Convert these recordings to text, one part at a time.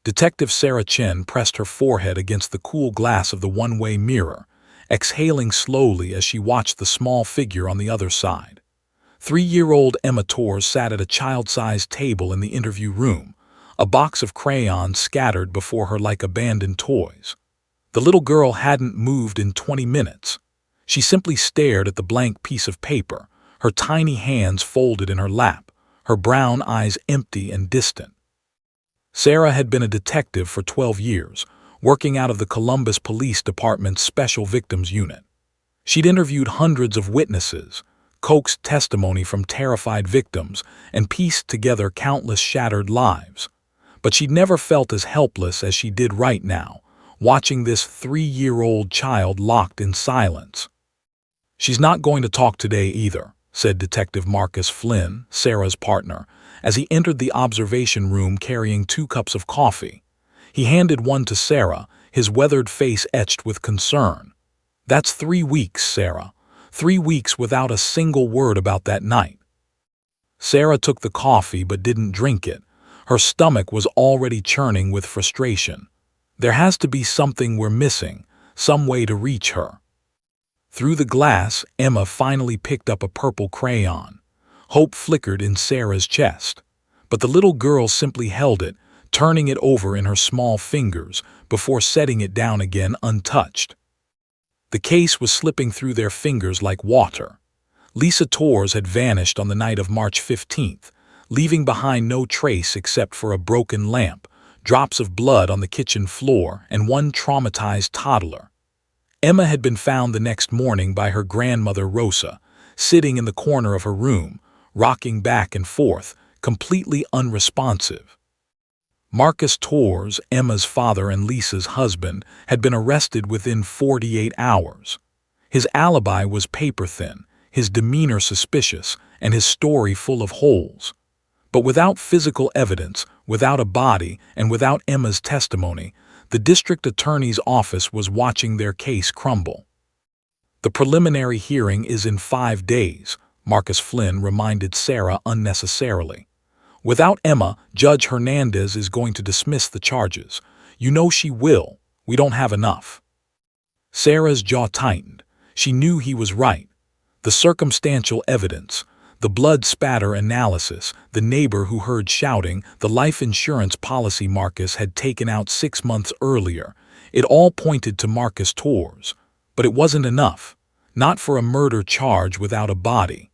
Detective Sarah Chen pressed her forehead against the cool glass of the one-way mirror, exhaling slowly as she watched the small figure on the other side. 3-year-old Emma Torres sat at a child-sized table in the interview room, a box of crayons scattered before her like abandoned toys. The little girl hadn't moved in 20 minutes. She simply stared at the blank piece of paper, her tiny hands folded in her lap, her brown eyes empty and distant. Sarah had been a detective for 12 years, working out of the Columbus Police Department's Special Victims Unit. She'd interviewed hundreds of witnesses, coaxed testimony from terrified victims, and pieced together countless shattered lives. But she'd never felt as helpless as she did right now, watching this 3-year-old child locked in silence. "She's not going to talk today either," said Detective Marcus Flynn, Sarah's partner, as he entered the observation room carrying 2 cups of coffee. He handed one to Sarah, his weathered face etched with concern. "That's 3 weeks, Sarah. 3 weeks without a single word about that night." Sarah took the coffee but didn't drink it. Her stomach was already churning with frustration. There has to be something we're missing, some way to reach her. Through the glass, Emma finally picked up a purple crayon. Hope flickered in Sarah's chest. But the little girl simply held it, turning it over in her small fingers before setting it down again untouched. The case was slipping through their fingers like water. Lisa Torres had vanished on the night of March 15th, leaving behind no trace except for a broken lamp, drops of blood on the kitchen floor, and one traumatized toddler. Emma had been found the next morning by her grandmother Rosa, sitting in the corner of her room, rocking back and forth, completely unresponsive. Marcus Torres, Emma's father and Lisa's husband, had been arrested within 48 hours. His alibi was paper-thin, his demeanor suspicious, and his story full of holes. But without physical evidence, without a body, and without Emma's testimony, the district attorney's office was watching their case crumble. "The preliminary hearing is in 5 days," Marcus Flynn reminded Sarah unnecessarily. "Without Emma, Judge Hernandez is going to dismiss the charges. You know she will. We don't have enough." Sarah's jaw tightened. She knew he was right. The circumstantial evidence, the blood spatter analysis, the neighbor who heard shouting, the life insurance policy Marcus had taken out 6 months earlier, it all pointed to Marcus Torres. But it wasn't enough. Not for a murder charge without a body.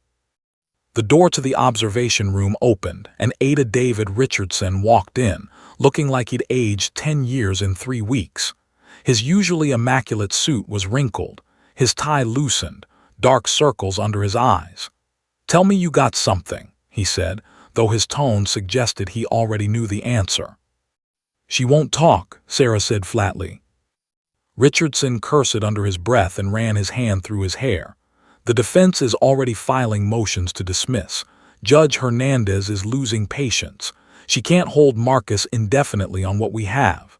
The door to the observation room opened, and Ada David Richardson walked in, looking like he'd aged 10 years in 3 weeks. His usually immaculate suit was wrinkled, his tie loosened, dark circles under his eyes. "Tell me you got something," he said, though his tone suggested he already knew the answer. "She won't talk," Sarah said flatly. Richardson cursed under his breath and ran his hand through his hair. "The defense is already filing motions to dismiss. Judge Hernandez is losing patience. She can't hold Marcus indefinitely on what we have."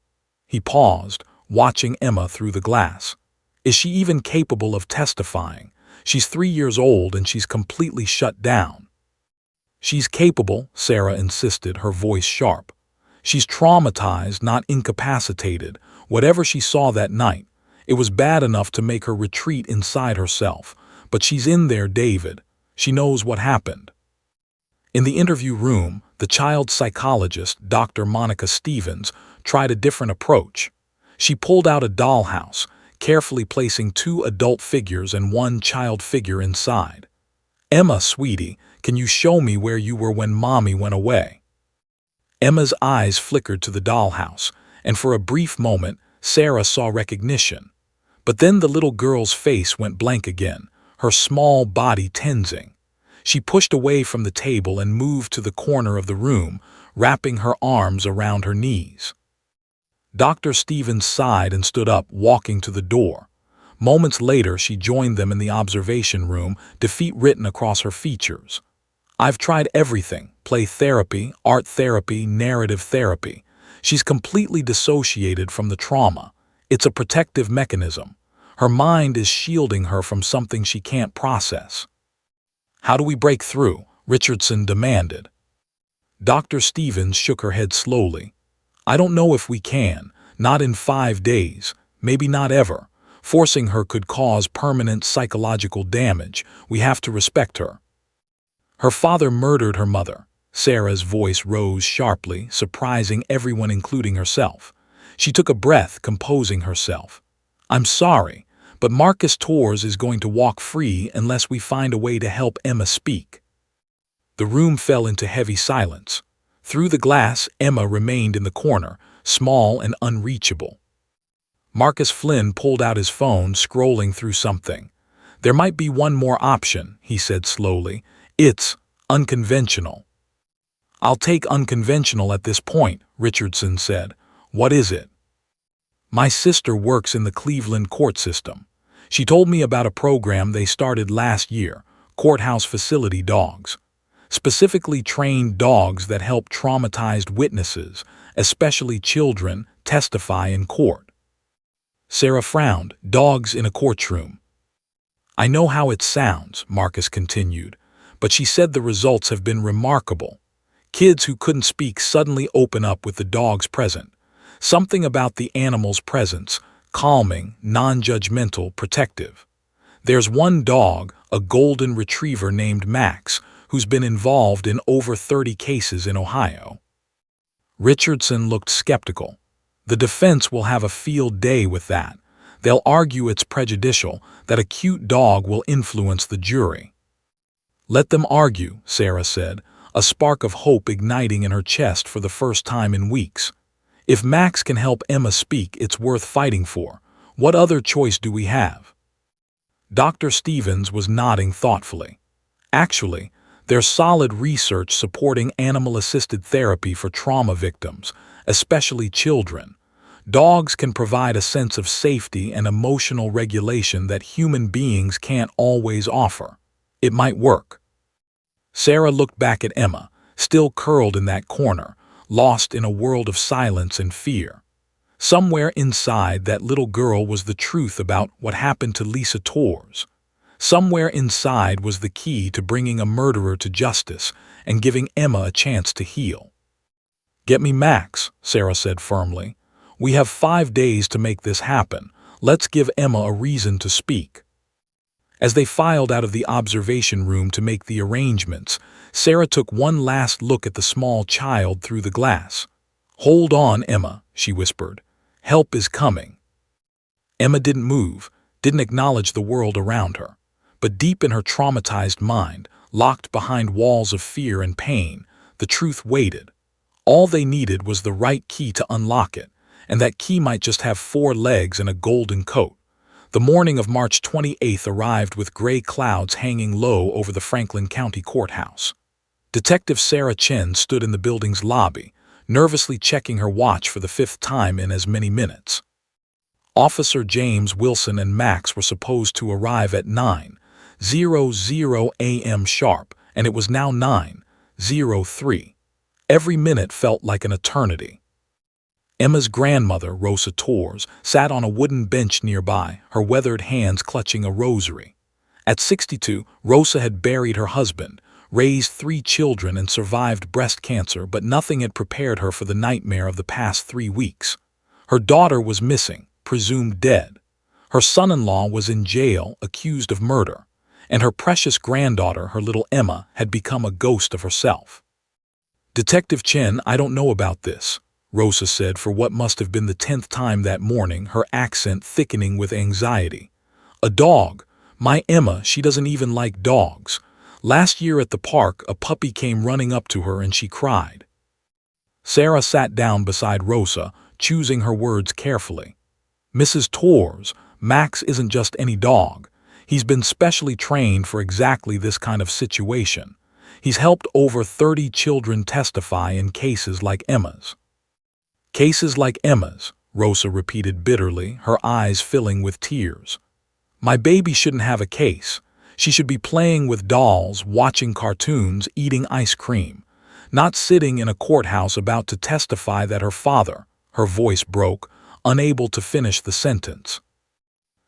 He paused, watching Emma through the glass. "Is she even capable of testifying? She's 3 years old and she's completely shut down." "She's capable," Sarah insisted, her voice sharp. "She's traumatized, not incapacitated. Whatever she saw that night, it was bad enough to make her retreat inside herself. But she's in there, David. She knows what happened." In the interview room, the child psychologist, Dr. Monica Stevens, tried a different approach. She pulled out a dollhouse, carefully placing 2 adult figures and 1 child figure inside. "Emma, sweetie, can you show me where you were when Mommy went away?" Emma's eyes flickered to the dollhouse, and for a brief moment, Sarah saw recognition. But then the little girl's face went blank again, her small body tensing. She pushed away from the table and moved to the corner of the room, wrapping her arms around her knees. Dr. Stevens sighed and stood up, walking to the door. Moments later, she joined them in the observation room, defeat written across her features. "I've tried everything: play therapy, art therapy, narrative therapy. She's completely dissociated from the trauma. It's a protective mechanism. Her mind is shielding her from something she can't process." "How do we break through?" Richardson demanded. Dr. Stevens shook her head slowly. I don't know if we can, not in 5 days, maybe not ever. Forcing her could cause permanent psychological damage. We have to respect her. Her father murdered her mother. Sarah's voice rose sharply, surprising everyone including herself. She took a breath, composing herself. I'm sorry, but Marcus Torres is going to walk free unless we find a way to help Emma speak. The room fell into heavy silence. Through the glass, Emma remained in the corner, small and unreachable. Marcus Flynn pulled out his phone, scrolling through something. There might be one more option, he said slowly. It's unconventional. I'll take unconventional at this point, Richardson said. What is it? My sister works in the Cleveland court system. She told me about a program they started last year, Courthouse Facility Dogs. Specifically trained dogs that help traumatized witnesses, especially children, testify in court. Sarah frowned. Dogs in a courtroom. I know how it sounds, Marcus continued, but she said the results have been remarkable. Kids who couldn't speak suddenly open up with the dogs present. Something about the animal's presence, calming, non-judgmental, protective. There's one dog, a golden retriever named Max, who's been involved in over 30 cases in Ohio. Richardson looked skeptical. The defense will have a field day with that. They'll argue it's prejudicial, that a cute dog will influence the jury. Let them argue, Sarah said, a spark of hope igniting in her chest for the first time in weeks. If Max can help Emma speak, it's worth fighting for. What other choice do we have? Dr. Stevens was nodding thoughtfully. Actually, there's solid research supporting animal-assisted therapy for trauma victims, especially children. Dogs can provide a sense of safety and emotional regulation that human beings can't always offer. It might work. Sarah looked back at Emma, still curled in that corner, lost in a world of silence and fear. Somewhere inside that little girl was the truth about what happened to Lisa Torres. Somewhere inside was the key to bringing a murderer to justice and giving Emma a chance to heal. Get me Max, Sarah said firmly. We have 5 days to make this happen. Let's give Emma a reason to speak. As they filed out of the observation room to make the arrangements, Sarah took one last look at the small child through the glass. Hold on, Emma, she whispered. Help is coming. Emma didn't move, didn't acknowledge the world around her. But deep in her traumatized mind, locked behind walls of fear and pain, the truth waited. All they needed was the right key to unlock it, and that key might just have 4 legs and a golden coat. The morning of March 28th arrived with gray clouds hanging low over the Franklin County Courthouse. Detective Sarah Chen stood in the building's lobby, nervously checking her watch for the 5th time in as many minutes. Officer James Wilson and Max were supposed to arrive at 9:00 a.m. sharp, and it was now 9:03. Every minute felt like an eternity. Emma's grandmother, Rosa Torres, sat on a wooden bench nearby, her weathered hands clutching a rosary. At 62, Rosa had buried her husband, raised 3 children, and survived breast cancer, but nothing had prepared her for the nightmare of the past 3 weeks. Her daughter was missing, presumed dead. Her son-in-law was in jail, accused of murder. And her precious granddaughter, her little Emma, had become a ghost of herself. Detective Chen, I don't know about this, Rosa said for what must have been the 10th time that morning, her accent thickening with anxiety. A dog. My Emma, she doesn't even like dogs. Last year at the park, a puppy came running up to her and she cried. Sarah sat down beside Rosa, choosing her words carefully. Mrs. Torres, Max isn't just any dog. He's been specially trained for exactly this kind of situation. He's helped over 30 children testify in cases like Emma's. Cases like Emma's, Rosa repeated bitterly, her eyes filling with tears. My baby shouldn't have a case. She should be playing with dolls, watching cartoons, eating ice cream, not sitting in a courthouse about to testify that her father, her voice broke, unable to finish the sentence.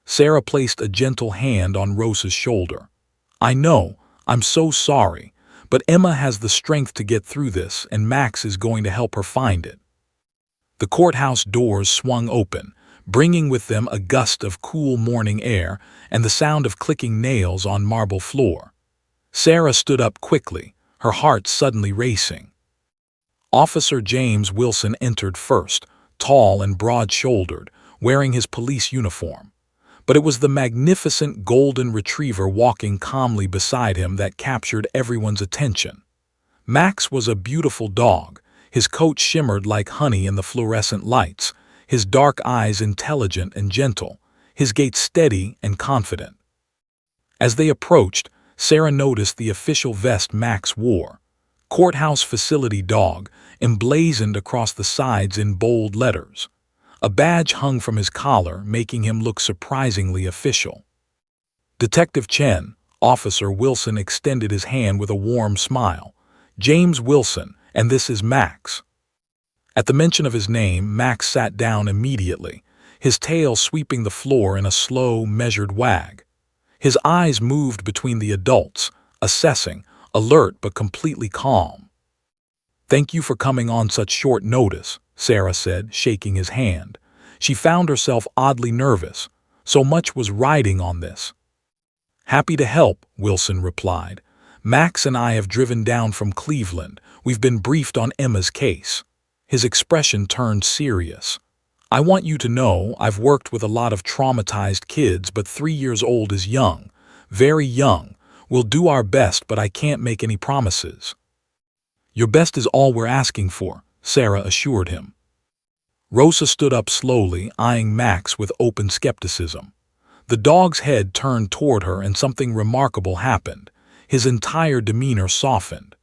Sarah placed a gentle hand on Rosa's shoulder. I know, I'm so sorry, but Emma has the strength to get through this, and Max is going to help her find it. The courthouse doors swung open, bringing with them a gust of cool morning air and the sound of clicking nails on marble floor. Sarah stood up quickly, her heart suddenly racing. Officer James Wilson entered first, tall and broad-shouldered, wearing his police uniform. But it was the magnificent golden retriever walking calmly beside him that captured everyone's attention. Max was a beautiful dog. His coat shimmered like honey in the fluorescent lights, his dark eyes intelligent and gentle, his gait steady and confident. As they approached, Sarah noticed the official vest Max wore. Courthouse Facility Dog, emblazoned across the sides in bold letters. A badge hung from his collar, making him look surprisingly official. Detective Chen, Officer Wilson extended his hand with a warm smile. James Wilson, and this is Max. At the mention of his name, Max sat down immediately, his tail sweeping the floor in a slow, measured wag. His eyes moved between the adults, assessing, alert but completely calm. "Thank you for coming on such short notice," Sarah said, shaking his hand. She found herself oddly nervous. So much was riding on this. "Happy to help," Wilson replied. "Max and I have driven down from Cleveland. We've been briefed on Emma's case." His expression turned serious. "I want you to know I've worked with a lot of traumatized kids, but 3 years old is young, very young. We'll do our best, but I can't make any promises." "Your best is all we're asking for," Sarah assured him. Rosa stood up slowly, eyeing Max with open skepticism. The dog's head turned toward her and something remarkable happened. His entire demeanor softened.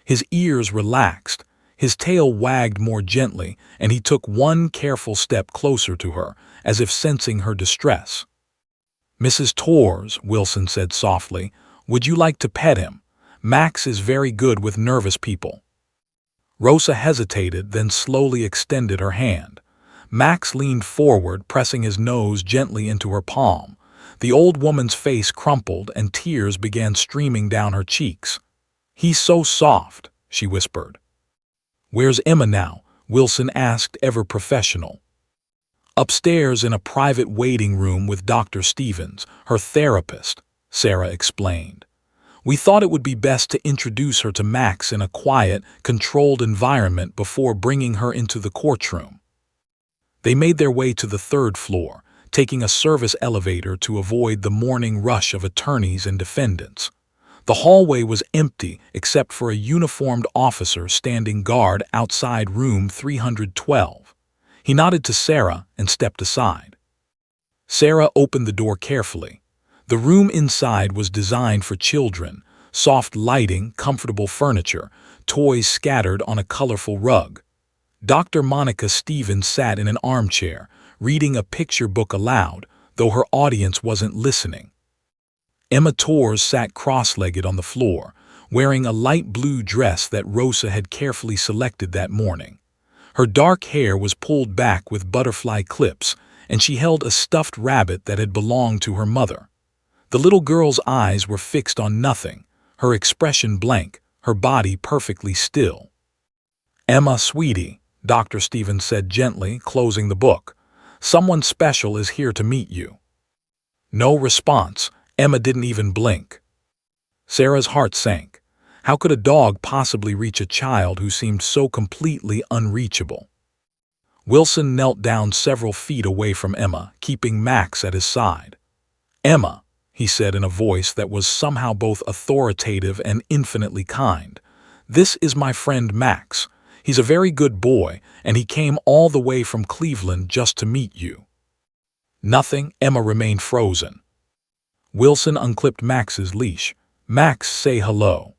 His ears relaxed, his tail wagged more gently, and he took one careful step closer to her, as if sensing her distress. "Mrs. Torres," Wilson said softly, "would you like to pet him? Max is very good with nervous people." Rosa hesitated, then slowly extended her hand. Max leaned forward, pressing his nose gently into her palm. The old woman's face crumpled and tears began streaming down her cheeks. "He's so soft," she whispered. "Where's Emma now?" Wilson asked, ever professional. "Upstairs in a private waiting room with Dr. Stevens, her therapist," Sarah explained. "We thought it would be best to introduce her to Max in a quiet, controlled environment before bringing her into the courtroom." They made their way to the 3rd floor, taking a service elevator to avoid the morning rush of attorneys and defendants. The hallway was empty except for a uniformed officer standing guard outside room 312. He nodded to Sarah and stepped aside. Sarah opened the door carefully. The room inside was designed for children, soft lighting, comfortable furniture, toys scattered on a colorful rug. Dr. Monica Stevens sat in an armchair, reading a picture book aloud, though her audience wasn't listening. Emma Torres sat cross-legged on the floor, wearing a light blue dress that Rosa had carefully selected that morning. Her dark hair was pulled back with butterfly clips, and she held a stuffed rabbit that had belonged to her mother. The little girl's eyes were fixed on nothing, her expression blank, her body perfectly still. "Emma, sweetie," Dr. Stevens said gently, closing the book. "Someone special is here to meet you." No response. Emma didn't even blink. Sarah's heart sank. How could a dog possibly reach a child who seemed so completely unreachable? Wilson knelt down several feet away from Emma, keeping Max at his side. "Emma," he said in a voice that was somehow both authoritative and infinitely kind, "this is my friend Max. He's a very good boy, and he came all the way from Cleveland just to meet you." Nothing. Emma remained frozen. Wilson unclipped Max's leash. "Max, say hello."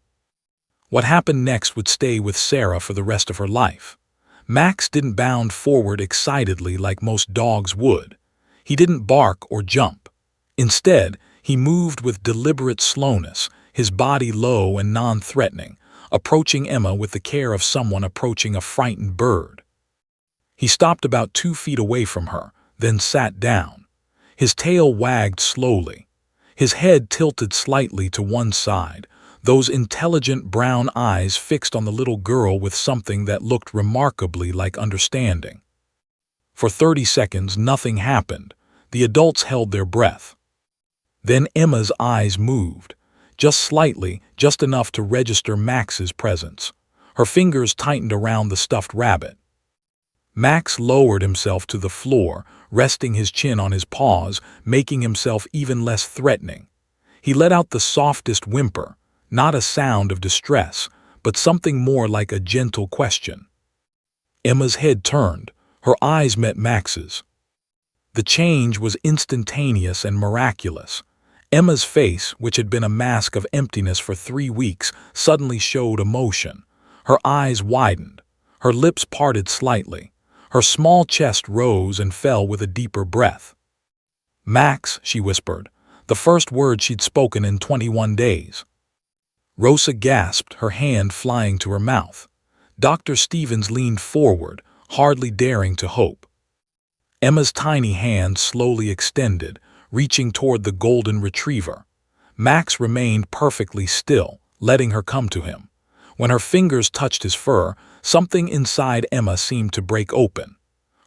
What happened next would stay with Sarah for the rest of her life. Max didn't bound forward excitedly like most dogs would. He didn't bark or jump. Instead, he moved with deliberate slowness, his body low and non-threatening, approaching Emma with the care of someone approaching a frightened bird. He stopped about 2 feet away from her, then sat down. His tail wagged slowly. His head tilted slightly to one side, those intelligent brown eyes fixed on the little girl with something that looked remarkably like understanding. For 30 seconds, nothing happened. The adults held their breath. Then Emma's eyes moved, just slightly, just enough to register Max's presence. Her fingers tightened around the stuffed rabbit. Max lowered himself to the floor, resting his chin on his paws, making himself even less threatening. He let out the softest whimper, not a sound of distress, but something more like a gentle question. Emma's head turned. Her eyes met Max's. The change was instantaneous and miraculous. Emma's face, which had been a mask of emptiness for 3 weeks, suddenly showed emotion. Her eyes widened. Her lips parted slightly. Her small chest rose and fell with a deeper breath. "Max," she whispered, the first word she'd spoken in 21 days. Rosa gasped, her hand flying to her mouth. Dr. Stevens leaned forward, hardly daring to hope. Emma's tiny hand slowly extended, reaching toward the golden retriever. Max remained perfectly still, letting her come to him. When her fingers touched his fur, something inside Emma seemed to break open.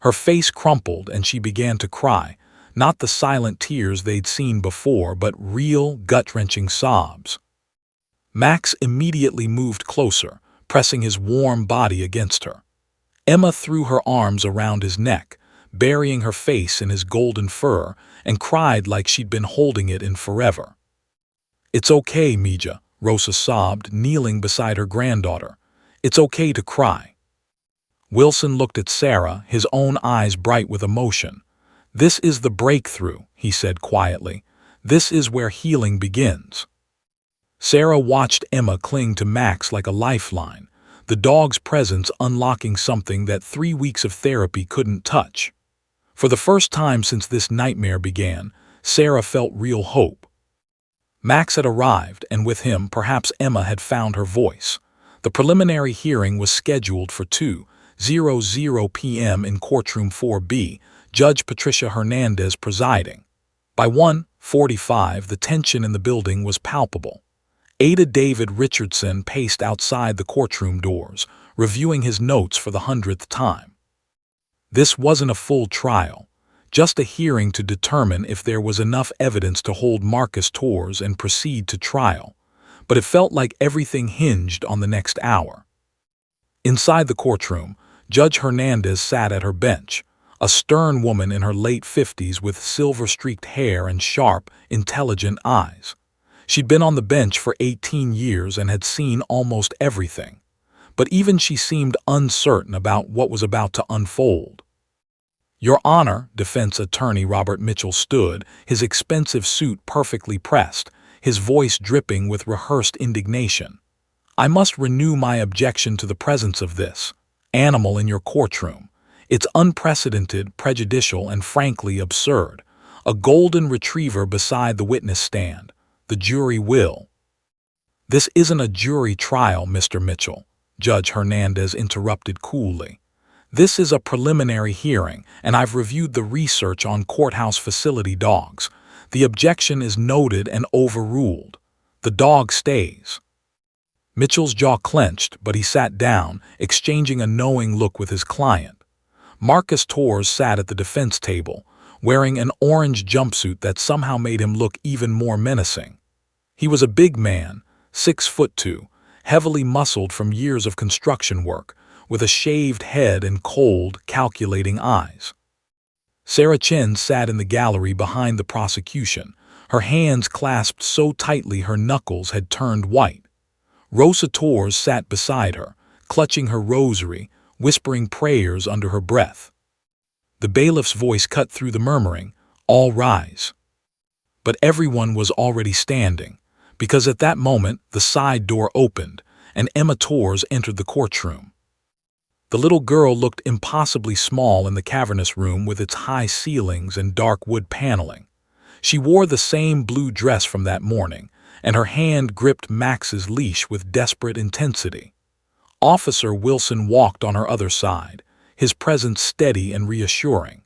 Her face crumpled and she began to cry, not the silent tears they'd seen before, but real, gut-wrenching sobs. Max immediately moved closer, pressing his warm body against her. Emma threw her arms around his neck, burying her face in his golden fur, and cried like she'd been holding it in forever. "It's okay, Mija," Rosa sobbed, kneeling beside her granddaughter. "It's okay to cry." Wilson looked at Sarah, his own eyes bright with emotion. "This is the breakthrough," he said quietly. "This is where healing begins." Sarah watched Emma cling to Max like a lifeline, the dog's presence unlocking something that 3 weeks of therapy couldn't touch. For the first time since this nightmare began, Sarah felt real hope. Max had arrived, and with him, perhaps Emma had found her voice. The preliminary hearing was scheduled for 2:00 p.m. in courtroom 4B, Judge Patricia Hernandez presiding. By 1:45, the tension in the building was palpable. Ada David Richardson paced outside the courtroom doors, reviewing his notes for the 100th time. This wasn't a full trial, just a hearing to determine if there was enough evidence to hold Marcus Torres and proceed to trial, but it felt like everything hinged on the next hour. Inside the courtroom, Judge Hernandez sat at her bench, a stern woman in her late 50s with silver-streaked hair and sharp, intelligent eyes. She'd been on the bench for 18 years and had seen almost everything, but even she seemed uncertain about what was about to unfold. "Your Honor," defense attorney Robert Mitchell stood, his expensive suit perfectly pressed, his voice dripping with rehearsed indignation. "I must renew my objection to the presence of this animal in your courtroom. It's unprecedented, prejudicial, and frankly absurd. A golden retriever beside the witness stand. The jury will." "This isn't a jury trial, Mr. Mitchell," Judge Hernandez interrupted coolly. "This is a preliminary hearing, and I've reviewed the research on courthouse facility dogs. The objection is noted and overruled. The dog stays." Mitchell's jaw clenched, but he sat down, exchanging a knowing look with his client. Marcus Torres sat at the defense table, wearing an orange jumpsuit that somehow made him look even more menacing. He was a big man, 6'2", heavily muscled from years of construction work, with a shaved head and cold, calculating eyes. Sarah Chen sat in the gallery behind the prosecution, her hands clasped so tightly her knuckles had turned white. Rosa Torres sat beside her, clutching her rosary, whispering prayers under her breath. The bailiff's voice cut through the murmuring, "All rise." But everyone was already standing, because at that moment the side door opened, and Emma Torres entered the courtroom. The little girl looked impossibly small in the cavernous room with its high ceilings and dark wood paneling. She wore the same blue dress from that morning, and her hand gripped Max's leash with desperate intensity. Officer Wilson walked on her other side, his presence steady and reassuring.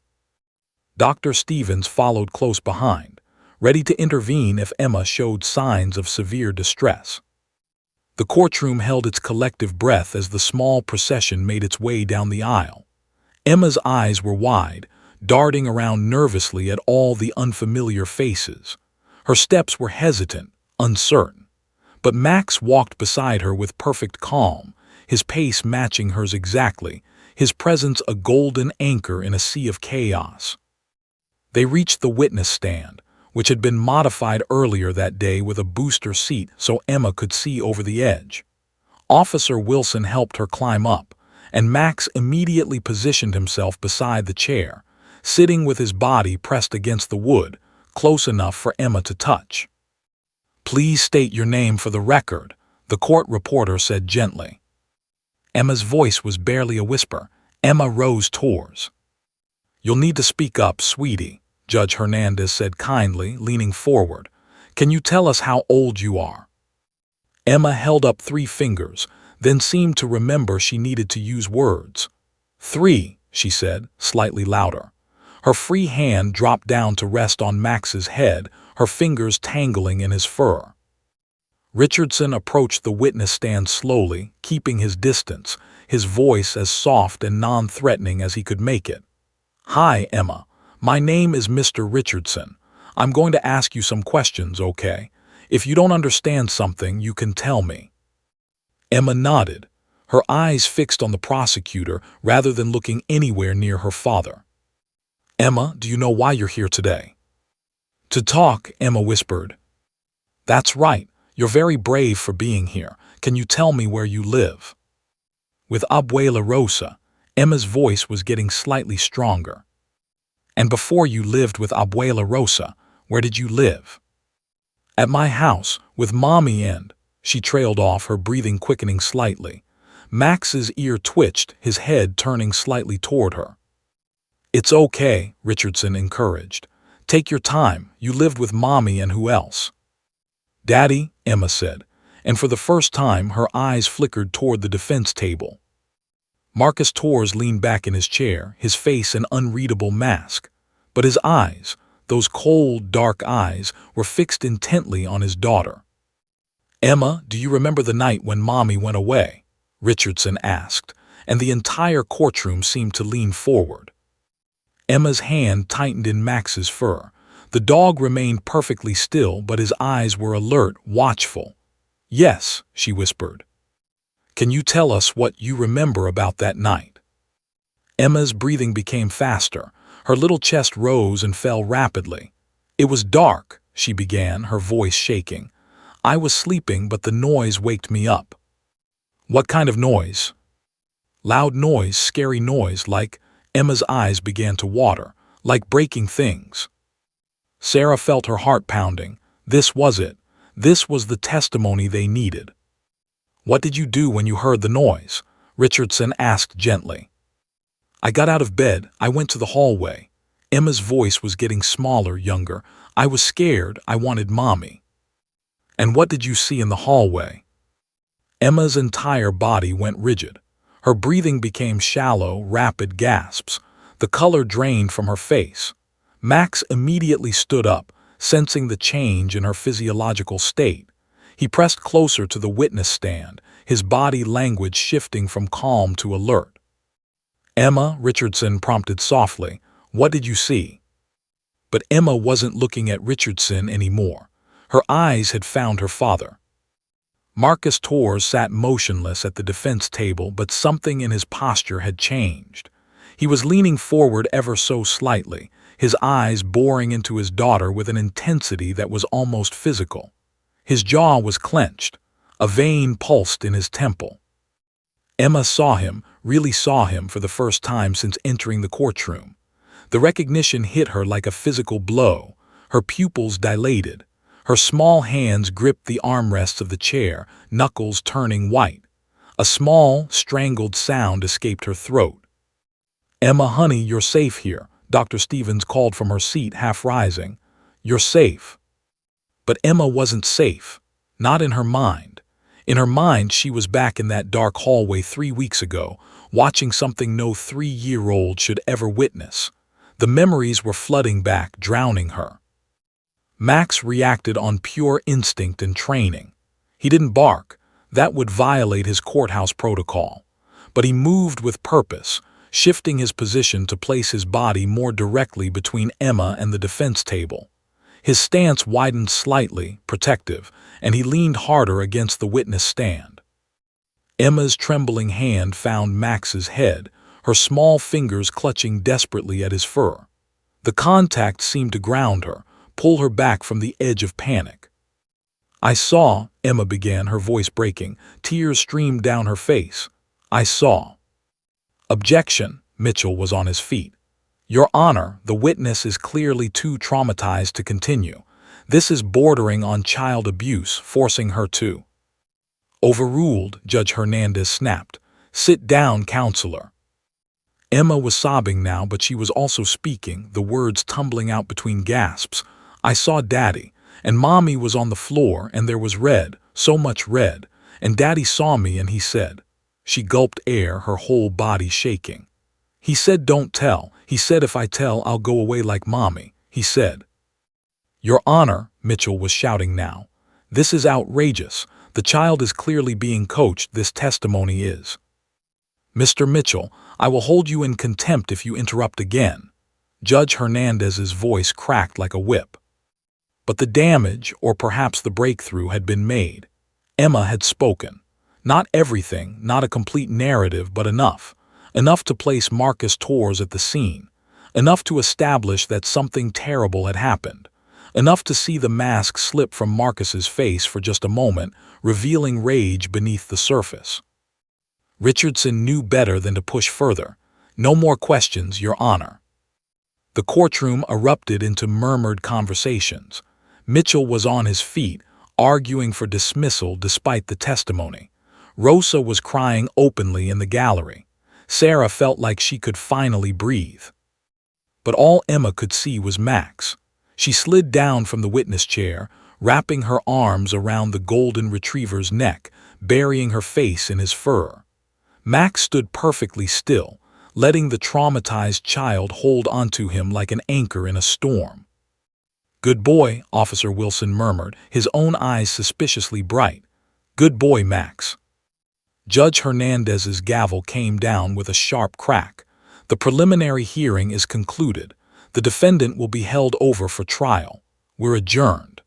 Dr. Stevens followed close behind, ready to intervene if Emma showed signs of severe distress. The courtroom held its collective breath as the small procession made its way down the aisle. Emma's eyes were wide, darting around nervously at all the unfamiliar faces. Her steps were hesitant, uncertain. But Max walked beside her with perfect calm, his pace matching hers exactly, his presence a golden anchor in a sea of chaos. They reached the witness stand, which had been modified earlier that day with a booster seat so Emma could see over the edge. Officer Wilson helped her climb up, and Max immediately positioned himself beside the chair, sitting with his body pressed against the wood, close enough for Emma to touch. "Please state your name for the record," the court reporter said gently. Emma's voice was barely a whisper. Emma rose towards. "You'll need to speak up, sweetie," Judge Hernandez said kindly, leaning forward. "Can you tell us how old you are?" Emma held up 3 fingers, then seemed to remember she needed to use words. 3, she said, slightly louder. Her free hand dropped down to rest on Max's head, her fingers tangling in his fur. Richardson approached the witness stand slowly, keeping his distance, his voice as soft and non-threatening as he could make it. "Hi, Emma. My name is Mr. Richardson. I'm going to ask you some questions, okay? If you don't understand something, you can tell me." Emma nodded, her eyes fixed on the prosecutor rather than looking anywhere near her father. "Emma, do you know why you're here today?" "To talk," Emma whispered. "That's right. You're very brave for being here. Can you tell me where you live?" With Abuela Rosa, Emma's voice was getting slightly stronger. "And before you lived with Abuela Rosa, where did you live?" "At my house, with Mommy and—" She trailed off, her breathing quickening slightly. Max's ear twitched, his head turning slightly toward her. "It's okay," Richardson encouraged. "Take your time. You lived with Mommy and who else?" "Daddy," Emma said, and for the first time her eyes flickered toward the defense table. Marcus Torres leaned back in his chair, his face an unreadable mask. But his eyes, those cold, dark eyes, were fixed intently on his daughter. "Emma, do you remember the night when Mommy went away?" Richardson asked, and the entire courtroom seemed to lean forward. Emma's hand tightened in Max's fur. The dog remained perfectly still, but his eyes were alert, watchful. "Yes," she whispered. "Can you tell us what you remember about that night?" Emma's breathing became faster. Her little chest rose and fell rapidly. "It was dark," she began, her voice shaking. "I was sleeping, but the noise waked me up." "What kind of noise?" "Loud noise, scary noise, like—" Emma's eyes began to water, "like breaking things." Sarah felt her heart pounding. This was it. This was the testimony they needed. "What did you do when you heard the noise?" Richardson asked gently. "I got out of bed. I went to the hallway." Emma's voice was getting smaller, younger. "I was scared. I wanted Mommy." "And what did you see in the hallway?" Emma's entire body went rigid. Her breathing became shallow, rapid gasps. The color drained from her face. Max immediately stood up, sensing the change in her physiological state. He pressed closer to the witness stand, his body language shifting from calm to alert. "Emma," Richardson prompted softly, "what did you see?" But Emma wasn't looking at Richardson anymore. Her eyes had found her father. Marcus Torres sat motionless at the defense table, but something in his posture had changed. He was leaning forward ever so slightly, his eyes boring into his daughter with an intensity that was almost physical. His jaw was clenched. A vein pulsed in his temple. Emma saw him, really saw him for the first time since entering the courtroom. The recognition hit her like a physical blow. Her pupils dilated. Her small hands gripped the armrests of the chair, knuckles turning white. A small, strangled sound escaped her throat. "Emma, honey, you're safe here," Dr. Stevens called from her seat, half rising. "You're safe." But Emma wasn't safe. Not in her mind. In her mind, she was back in that dark hallway 3 weeks ago, watching something no 3-year-old should ever witness. The memories were flooding back, drowning her. Max reacted on pure instinct and training. He didn't bark. That would violate his courthouse protocol. But he moved with purpose, shifting his position to place his body more directly between Emma and the defense table. His stance widened slightly, protective, and he leaned harder against the witness stand. Emma's trembling hand found Max's head, her small fingers clutching desperately at his fur. The contact seemed to ground her, pull her back from the edge of panic. "I saw," Emma began, her voice breaking. Tears streamed down her face. "I saw." "Objection." Mitchell was on his feet. "Your Honor, the witness is clearly too traumatized to continue. This is bordering on child abuse, forcing her to." "Overruled," Judge Hernandez snapped. "Sit down, counselor." Emma was sobbing now, but she was also speaking, the words tumbling out between gasps. "I saw Daddy, and Mommy was on the floor, and there was red, so much red, and Daddy saw me and he said." She gulped air, her whole body shaking. "He said don't tell. He said if I tell I'll go away like Mommy. He said." "Your Honor," Mitchell was shouting now, "this is outrageous. The child is clearly being coached. This testimony is." "Mr. Mitchell, I will hold you in contempt if you interrupt again." Judge Hernandez's voice cracked like a whip. But the damage, or perhaps the breakthrough, had been made. Emma had spoken. Not everything, not a complete narrative, but enough. Enough to place Marcus Torres at the scene. Enough to establish that something terrible had happened. Enough to see the mask slip from Marcus's face for just a moment, revealing rage beneath the surface. Richardson knew better than to push further. "No more questions, Your Honor." The courtroom erupted into murmured conversations. Mitchell was on his feet, arguing for dismissal despite the testimony. Rosa was crying openly in the gallery. Sarah felt like she could finally breathe. But all Emma could see was Max. She slid down from the witness chair, wrapping her arms around the golden retriever's neck, burying her face in his fur. Max stood perfectly still, letting the traumatized child hold onto him like an anchor in a storm. "Good boy," Officer Wilson murmured, his own eyes suspiciously bright. "Good boy, Max." Judge Hernandez's gavel came down with a sharp crack. "The preliminary hearing is concluded. The defendant will be held over for trial. We're adjourned."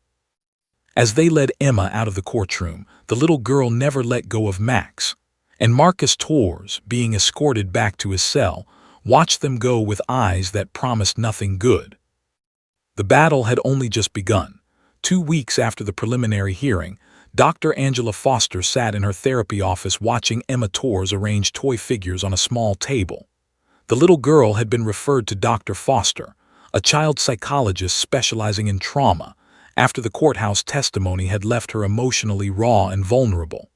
As they led Emma out of the courtroom, the little girl never let go of Max. And Marcus Torres, being escorted back to his cell, watched them go with eyes that promised nothing good. The battle had only just begun. 2 weeks after the preliminary hearing, Dr. Angela Foster sat in her therapy office watching Emma Torres arrange toy figures on a small table. The little girl had been referred to Dr. Foster, a child psychologist specializing in trauma, after the courthouse testimony had left her emotionally raw and vulnerable.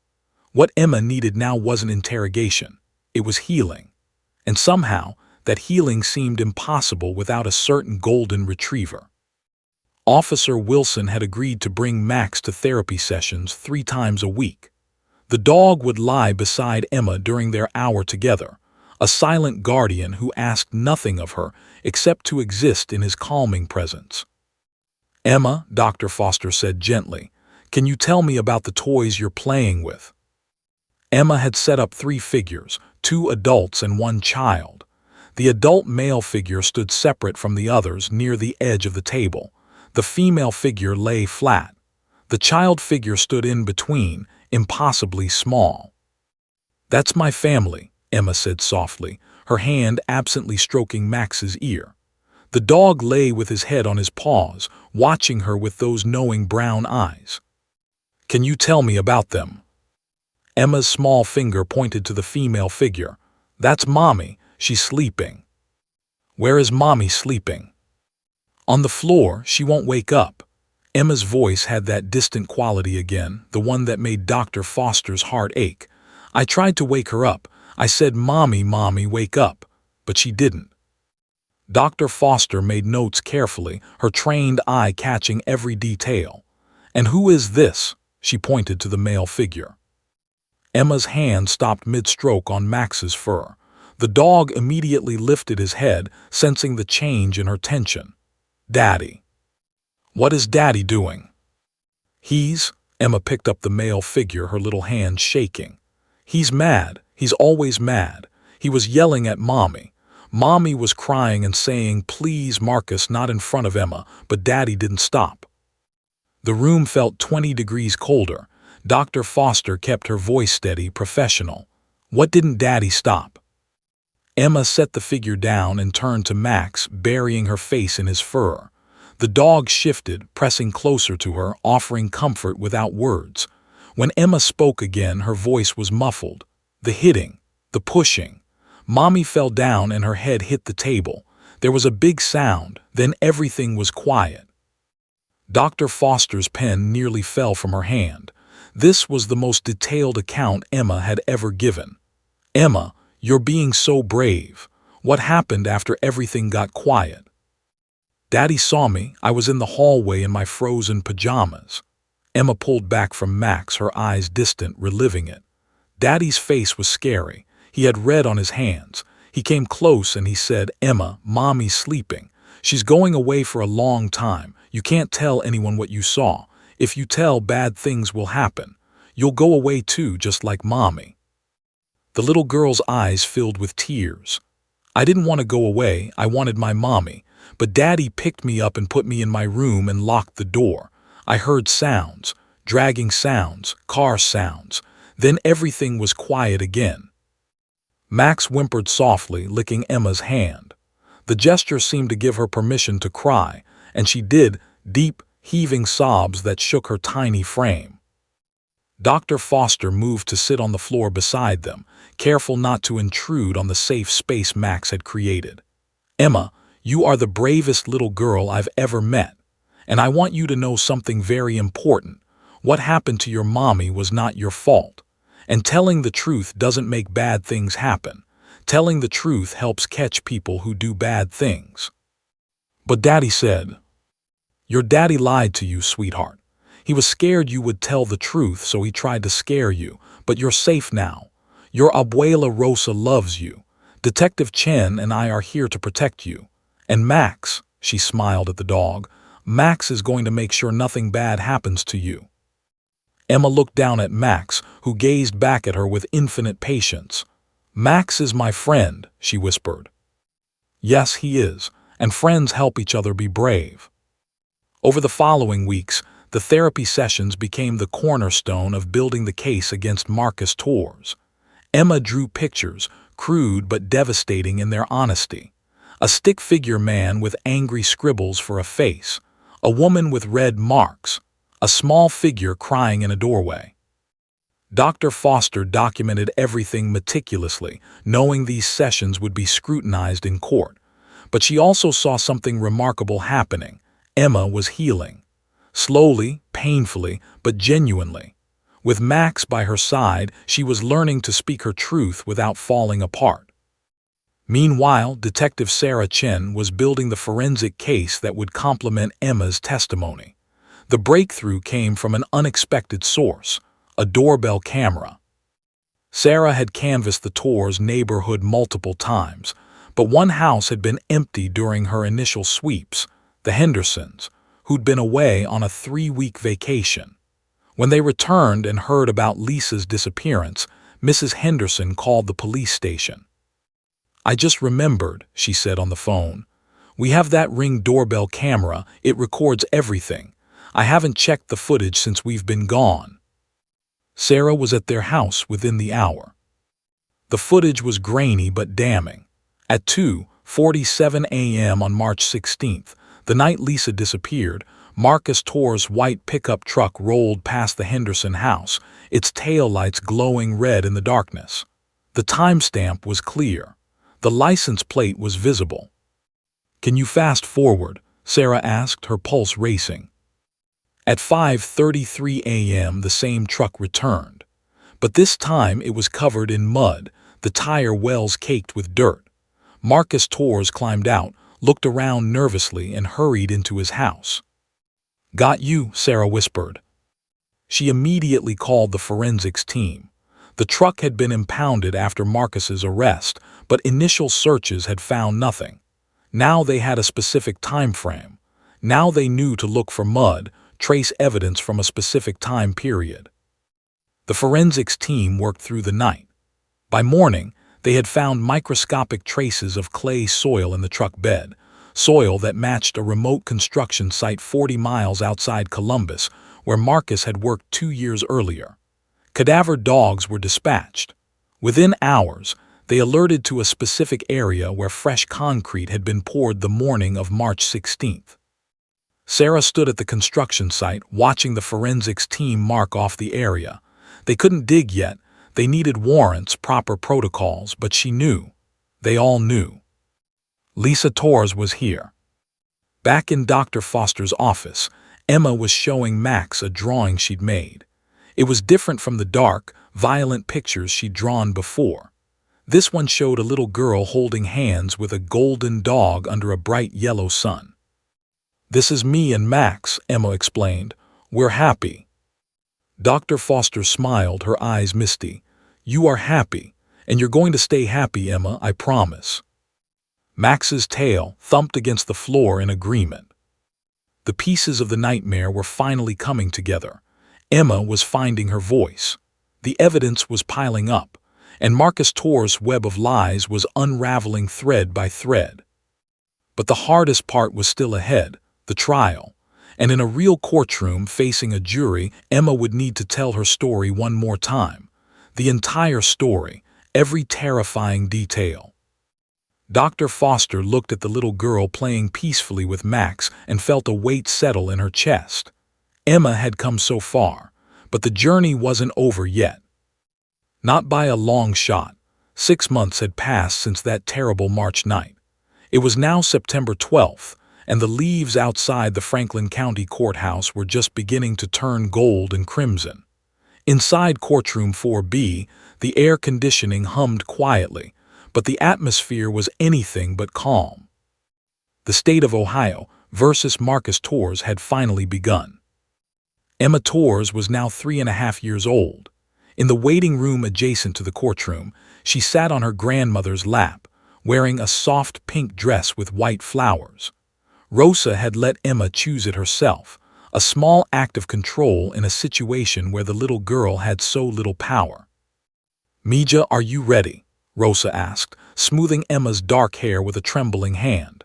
What Emma needed now wasn't interrogation, it was healing. And somehow, that healing seemed impossible without a certain golden retriever. Officer Wilson had agreed to bring Max to therapy sessions 3 times a week. The dog would lie beside Emma during their hour together, a silent guardian who asked nothing of her except to exist in his calming presence. "Emma," Dr. Foster said gently, "can you tell me about the toys you're playing with?" Emma had set up 3 figures, 2 adults and 1 child. The adult male figure stood separate from the others near the edge of the table. The female figure lay flat. The child figure stood in between, impossibly small. "That's my family," Emma said softly, her hand absently stroking Max's ear. The dog lay with his head on his paws, watching her with those knowing brown eyes. "Can you tell me about them?" Emma's small finger pointed to the female figure. "That's Mommy. She's sleeping." "Where is Mommy sleeping?" "On the floor. She won't wake up." Emma's voice had that distant quality again, the one that made Dr. Foster's heart ache. "I tried to wake her up. I said, 'Mommy, Mommy, wake up,' but she didn't." Dr. Foster made notes carefully, her trained eye catching every detail. "And who is this?" She pointed to the male figure. Emma's hand stopped mid-stroke on Max's fur. The dog immediately lifted his head, sensing the change in her tension. "Daddy." "What is Daddy doing?" Emma picked up the male figure, her little hand shaking. "He's mad. He's always mad. He was yelling at Mommy. Mommy was crying and saying, "Please, Marcus, not in front of Emma," but Daddy didn't stop. The room felt 20 degrees colder. Dr. Foster kept her voice steady, professional. What didn't Daddy stop? Emma set the figure down and turned to Max, burying her face in his fur. The dog shifted, pressing closer to her, offering comfort without words. When Emma spoke again, her voice was muffled. The hitting, the pushing. Mommy fell down and her head hit the table. There was a big sound, then everything was quiet. Dr. Foster's pen nearly fell from her hand. This was the most detailed account Emma had ever given. "Emma, you're being so brave. What happened after everything got quiet?" "Daddy saw me. I was in the hallway in my frozen pajamas." Emma pulled back from Max, her eyes distant, reliving it. Daddy's face was scary. He had red on his hands. He came close and he said, "Emma, Mommy's sleeping. She's going away for a long time. You can't tell anyone what you saw. If you tell, bad things will happen. You'll go away too, just like Mommy." The little girl's eyes filled with tears. "I didn't want to go away. I wanted my Mommy. But Daddy picked me up and put me in my room and locked the door. I heard sounds, dragging sounds, car sounds. Then everything was quiet again." Max whimpered softly, licking Emma's hand. The gesture seemed to give her permission to cry, and she did, deep, heaving sobs that shook her tiny frame. Dr. Foster moved to sit on the floor beside them, careful not to intrude on the safe space Max had created. "Emma, you are the bravest little girl I've ever met. And I want you to know something very important. What happened to your Mommy was not your fault. And telling the truth doesn't make bad things happen. Telling the truth helps catch people who do bad things." "But Daddy said..." "Your daddy lied to you, sweetheart. He was scared you would tell the truth, so he tried to scare you. But you're safe now. Your Abuela Rosa loves you. Detective Chen and I are here to protect you. And Max," she smiled at the dog, "Max is going to make sure nothing bad happens to you." Emma looked down at Max, who gazed back at her with infinite patience. "Max is my friend," she whispered. "Yes, he is, and friends help each other be brave." Over the following weeks, the therapy sessions became the cornerstone of building the case against Marcus Torres. Emma drew pictures, crude but devastating in their honesty. A stick-figure man with angry scribbles for a face, a woman with red marks, a small figure crying in a doorway. Dr. Foster documented everything meticulously, knowing these sessions would be scrutinized in court. But she also saw something remarkable happening. Emma was healing. Slowly, painfully, but genuinely. With Max by her side, she was learning to speak her truth without falling apart. Meanwhile, Detective Sarah Chen was building the forensic case that would complement Emma's testimony. The breakthrough came from an unexpected source, a doorbell camera. Sarah had canvassed the Torres neighborhood multiple times, but one house had been empty during her initial sweeps, the Hendersons, who'd been away on a 3-week vacation. When they returned and heard about Lisa's disappearance, Mrs. Henderson called the police station. "I just remembered," she said on the phone. "We have that Ring doorbell camera. It records everything. I haven't checked the footage since we've been gone." Sarah was at their house within the hour. The footage was grainy but damning. At 2:47 a.m. on March 16th, the night Lisa disappeared, Marcus Torres' white pickup truck rolled past the Henderson house, its taillights glowing red in the darkness. The timestamp was clear. The license plate was visible. "Can you fast forward?" Sarah asked, her pulse racing. At 5:33 a.m. the same truck returned. But this time it was covered in mud, the tire wells caked with dirt. Marcus Torres climbed out, looked around nervously, and hurried into his house. "Got you," Sarah whispered. She immediately called the forensics team. The truck had been impounded after Marcus's arrest, but initial searches had found nothing. Now they had a specific time frame. Now they knew to look for mud, trace evidence from a specific time period. The forensics team worked through the night. By morning, They had found microscopic traces of clay soil in the truck bed, soil that matched a remote construction site 40 miles outside Columbus, where Marcus had worked 2 years earlier. Cadaver dogs were dispatched. Within hours, they alerted to a specific area where fresh concrete had been poured the morning of March 16th. Sarah stood at the construction site, watching the forensics team mark off the area. They couldn't dig yet. They needed warrants, proper protocols, but she knew. They all knew. Lisa Torres was here. Back in Dr. Foster's office, Emma was showing Max a drawing she'd made. It was different from the dark, violent pictures she'd drawn before. This one showed a little girl holding hands with a golden dog under a bright yellow sun. "This is me and Max," Emma explained. "We're happy." Dr. Foster smiled, her eyes misty. "You are happy, and you're going to stay happy, Emma, I promise." Max's tail thumped against the floor in agreement. The pieces of the nightmare were finally coming together. Emma was finding her voice. The evidence was piling up, and Marcus Torres' web of lies was unraveling thread by thread. But the hardest part was still ahead, the trial. And in a real courtroom facing a jury, Emma would need to tell her story one more time. The entire story, every terrifying detail. Dr. Foster looked at the little girl playing peacefully with Max and felt a weight settle in her chest. Emma had come so far, but the journey wasn't over yet. Not by a long shot. 6 months had passed since that terrible March night. It was now September 12th, and the leaves outside the Franklin County Courthouse were just beginning to turn gold and crimson. Inside courtroom 4B, the air conditioning hummed quietly, but the atmosphere was anything but calm. The state of Ohio versus Marcus Torres had finally begun. Emma Torres was now 3.5 years old. In the waiting room adjacent to the courtroom, she sat on her grandmother's lap, wearing a soft pink dress with white flowers. Rosa had let Emma choose it herself, a small act of control in a situation where the little girl had so little power. "Mija, are you ready?" Rosa asked, smoothing Emma's dark hair with a trembling hand.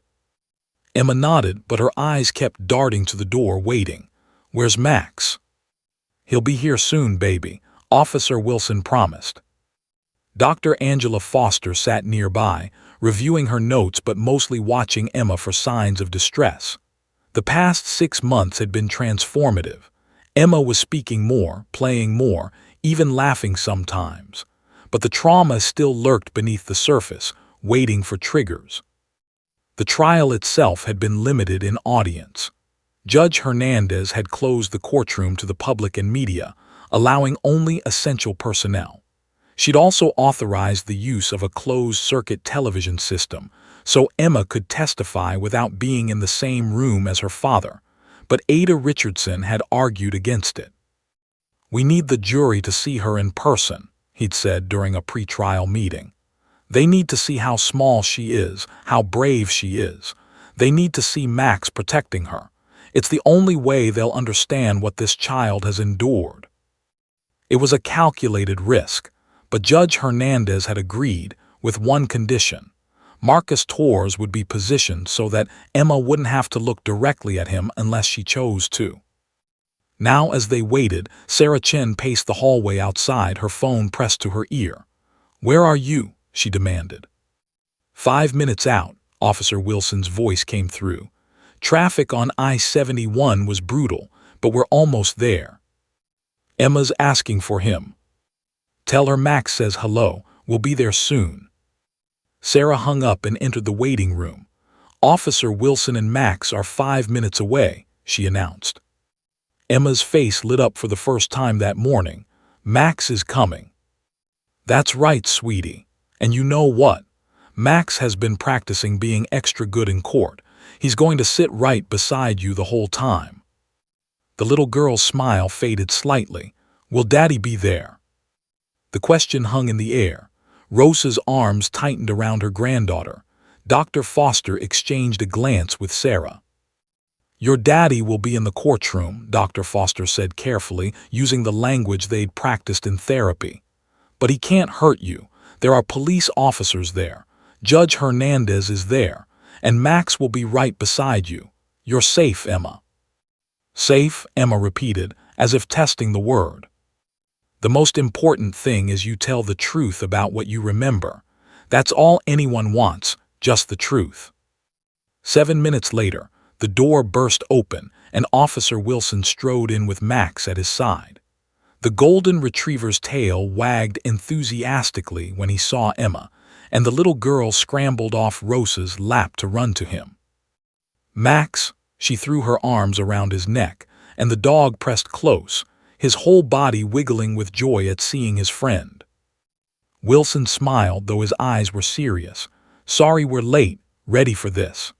Emma nodded, but her eyes kept darting to the door, waiting. "Where's Max?" "He'll be here soon, baby," Officer Wilson promised. Dr. Angela Foster sat nearby, reviewing her notes but mostly watching Emma for signs of distress. The past 6 months had been transformative. Emma was speaking more, playing more, even laughing sometimes. But the trauma still lurked beneath the surface, waiting for triggers. The trial itself had been limited in audience. Judge Hernandez had closed the courtroom to the public and media, allowing only essential personnel. She'd also authorized the use of a closed-circuit television system, so Emma could testify without being in the same room as her father, but Ada Richardson had argued against it. "We need the jury to see her in person," he'd said during a pre-trial meeting. "They need to see how small she is, how brave she is. They need to see Max protecting her. It's the only way they'll understand what this child has endured." It was a calculated risk, but Judge Hernandez had agreed with one condition. Marcus Torres would be positioned so that Emma wouldn't have to look directly at him unless she chose to. Now, as they waited, Sarah Chen paced the hallway outside, her phone pressed to her ear. "Where are you?" she demanded. 5 minutes out, Officer Wilson's voice came through. "Traffic on I-71 was brutal, but we're almost there. Emma's asking for him. Tell her Max says hello, we'll be there soon." Sarah hung up and entered the waiting room. "Officer Wilson and Max are 5 minutes away," she announced. Emma's face lit up for the first time that morning. "Max is coming." "That's right, sweetie. And you know what? Max has been practicing being extra good in court. He's going to sit right beside you the whole time." The little girl's smile faded slightly. "Will Daddy be there?" The question hung in the air. Rosa's arms tightened around her granddaughter. Dr. Foster exchanged a glance with Sarah. "Your daddy will be in the courtroom," Dr. Foster said carefully, using the language they'd practiced in therapy. "But he can't hurt you. There are police officers there. Judge Hernandez is there, and Max will be right beside you. You're safe, Emma." "Safe," Emma repeated, as if testing the word. "The most important thing is you tell the truth about what you remember. That's all anyone wants, just the truth." 7 minutes later, the door burst open and Officer Wilson strode in with Max at his side. The golden retriever's tail wagged enthusiastically when he saw Emma, and the little girl scrambled off Rosa's lap to run to him. "Max," she threw her arms around his neck, and the dog pressed close, his whole body wiggling with joy at seeing his friend. Wilson smiled, though his eyes were serious. "Sorry we're late. Ready for this?"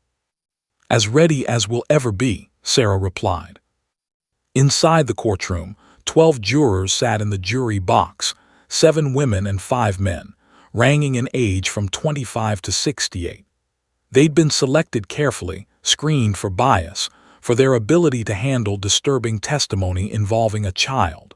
"As ready as we'll ever be," Sarah replied. Inside the courtroom, 12 jurors sat in the jury box, 7 women and 5 men, ranging in age from 25 to 68. They'd been selected carefully, screened for bias, for their ability to handle disturbing testimony involving a child.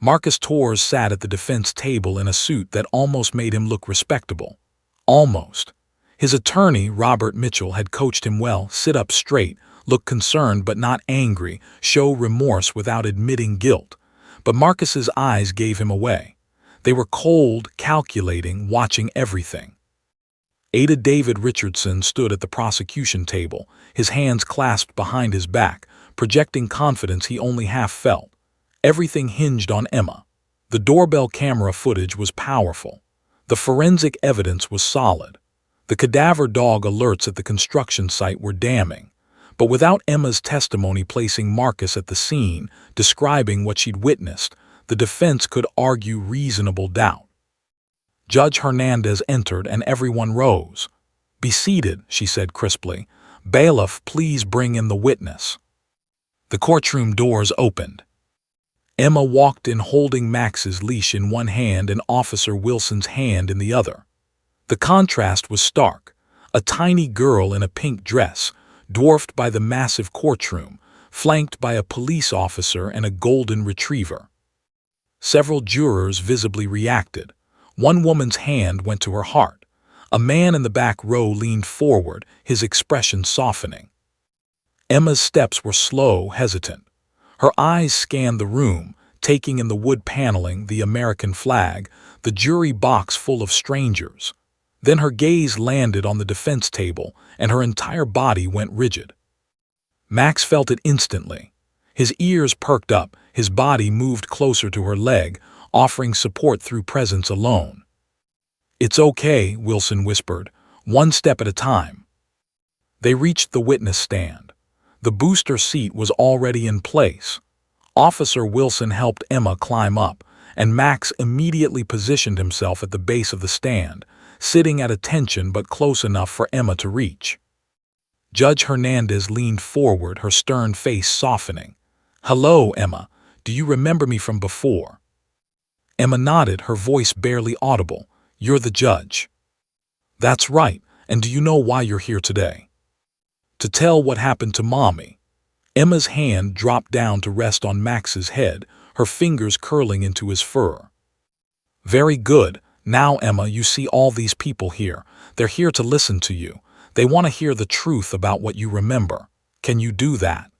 Marcus Torres sat at the defense table in a suit that almost made him look respectable. Almost. His attorney, Robert Mitchell, had coached him well: sit up straight, look concerned but not angry, show remorse without admitting guilt. But Marcus's eyes gave him away. They were cold, calculating, watching everything. Ada David Richardson stood at the prosecution table, his hands clasped behind his back, projecting confidence he only half felt. Everything hinged on Emma. The doorbell camera footage was powerful. The forensic evidence was solid. The cadaver dog alerts at the construction site were damning. But without Emma's testimony placing Marcus at the scene, describing what she'd witnessed, the defense could argue reasonable doubt. Judge Hernandez entered and everyone rose. "Be seated," she said crisply. "Bailiff, please bring in the witness." The courtroom doors opened. Emma walked in holding Max's leash in one hand and Officer Wilson's hand in the other. The contrast was stark. A tiny girl in a pink dress, dwarfed by the massive courtroom, flanked by a police officer and a golden retriever. Several jurors visibly reacted. One woman's hand went to her heart. A man in the back row leaned forward, his expression softening. Emma's steps were slow, hesitant. Her eyes scanned the room, taking in the wood paneling, the American flag, the jury box full of strangers. Then her gaze landed on the defense table, and her entire body went rigid. Max felt it instantly. His ears perked up, his body moved closer to her leg, offering support through presence alone. "It's okay," Wilson whispered, "one step at a time." They reached the witness stand. The booster seat was already in place. Officer Wilson helped Emma climb up, and Max immediately positioned himself at the base of the stand, sitting at attention but close enough for Emma to reach. Judge Hernandez leaned forward, her stern face softening. "Hello, Emma. Do you remember me from before?" Emma nodded, her voice barely audible. "You're the judge." "That's right. And do you know why you're here today?" "To tell what happened to Mommy." Emma's hand dropped down to rest on Max's head, her fingers curling into his fur. "Very good. Now, Emma, you see all these people here. They're here to listen to you. They want to hear the truth about what you remember. Can you do that?"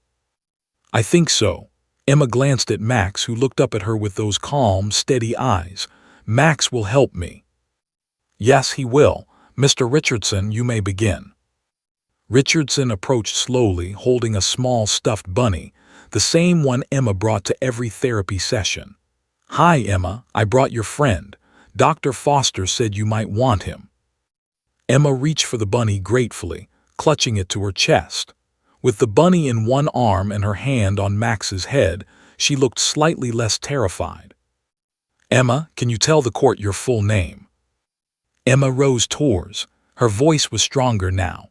"I think so." Emma glanced at Max, who looked up at her with those calm, steady eyes. "Max will help me." "Yes, he will. Mr. Richardson, you may begin." Richardson approached slowly, holding a small stuffed bunny, the same one Emma brought to every therapy session. "Hi, Emma, I brought your friend. Dr. Foster said you might want him." Emma reached for the bunny gratefully, clutching it to her chest. With the bunny in one arm and her hand on Max's head, she looked slightly less terrified. "Emma, can you tell the court your full name?" Emma Rose Torres. Her voice was stronger now.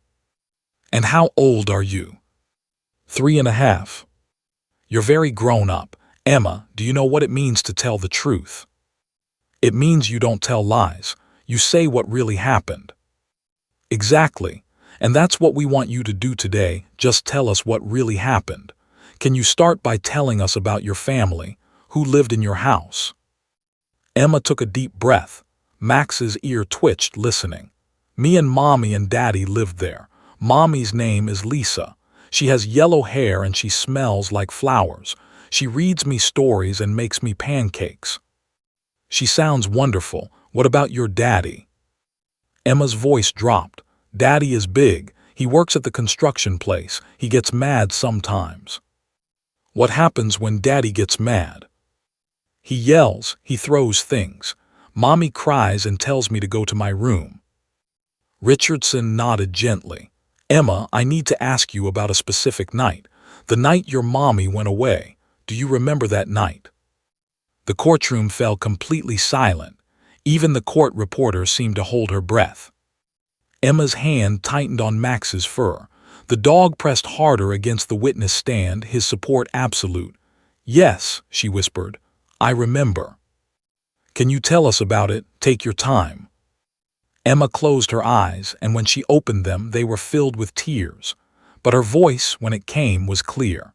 "And how old are you?" 3.5. "You're very grown up. Emma, do you know what it means to tell the truth?" "It means you don't tell lies. You say what really happened." "Exactly. And that's what we want you to do today. Just tell us what really happened. Can you start by telling us about your family? Who lived in your house?" Emma took a deep breath. Max's ear twitched, listening. Me and Mommy and Daddy lived there. Mommy's name is Lisa. She has yellow hair and she smells like flowers. She reads me stories and makes me pancakes. She sounds wonderful. What about your daddy? Emma's voice dropped. Daddy is big. He works at the construction place. He gets mad sometimes. What happens when Daddy gets mad? He yells. He throws things. Mommy cries and tells me to go to my room. Richardson nodded gently. Emma, I need to ask you about a specific night. The night your mommy went away. Do you remember that night? The courtroom fell completely silent. Even the court reporter seemed to hold her breath. Emma's hand tightened on Max's fur. The dog pressed harder against the witness stand, his support absolute. Yes, she whispered. I remember. Can you tell us about it? Take your time. Emma closed her eyes, and when she opened them, they were filled with tears. But her voice, when it came, was clear.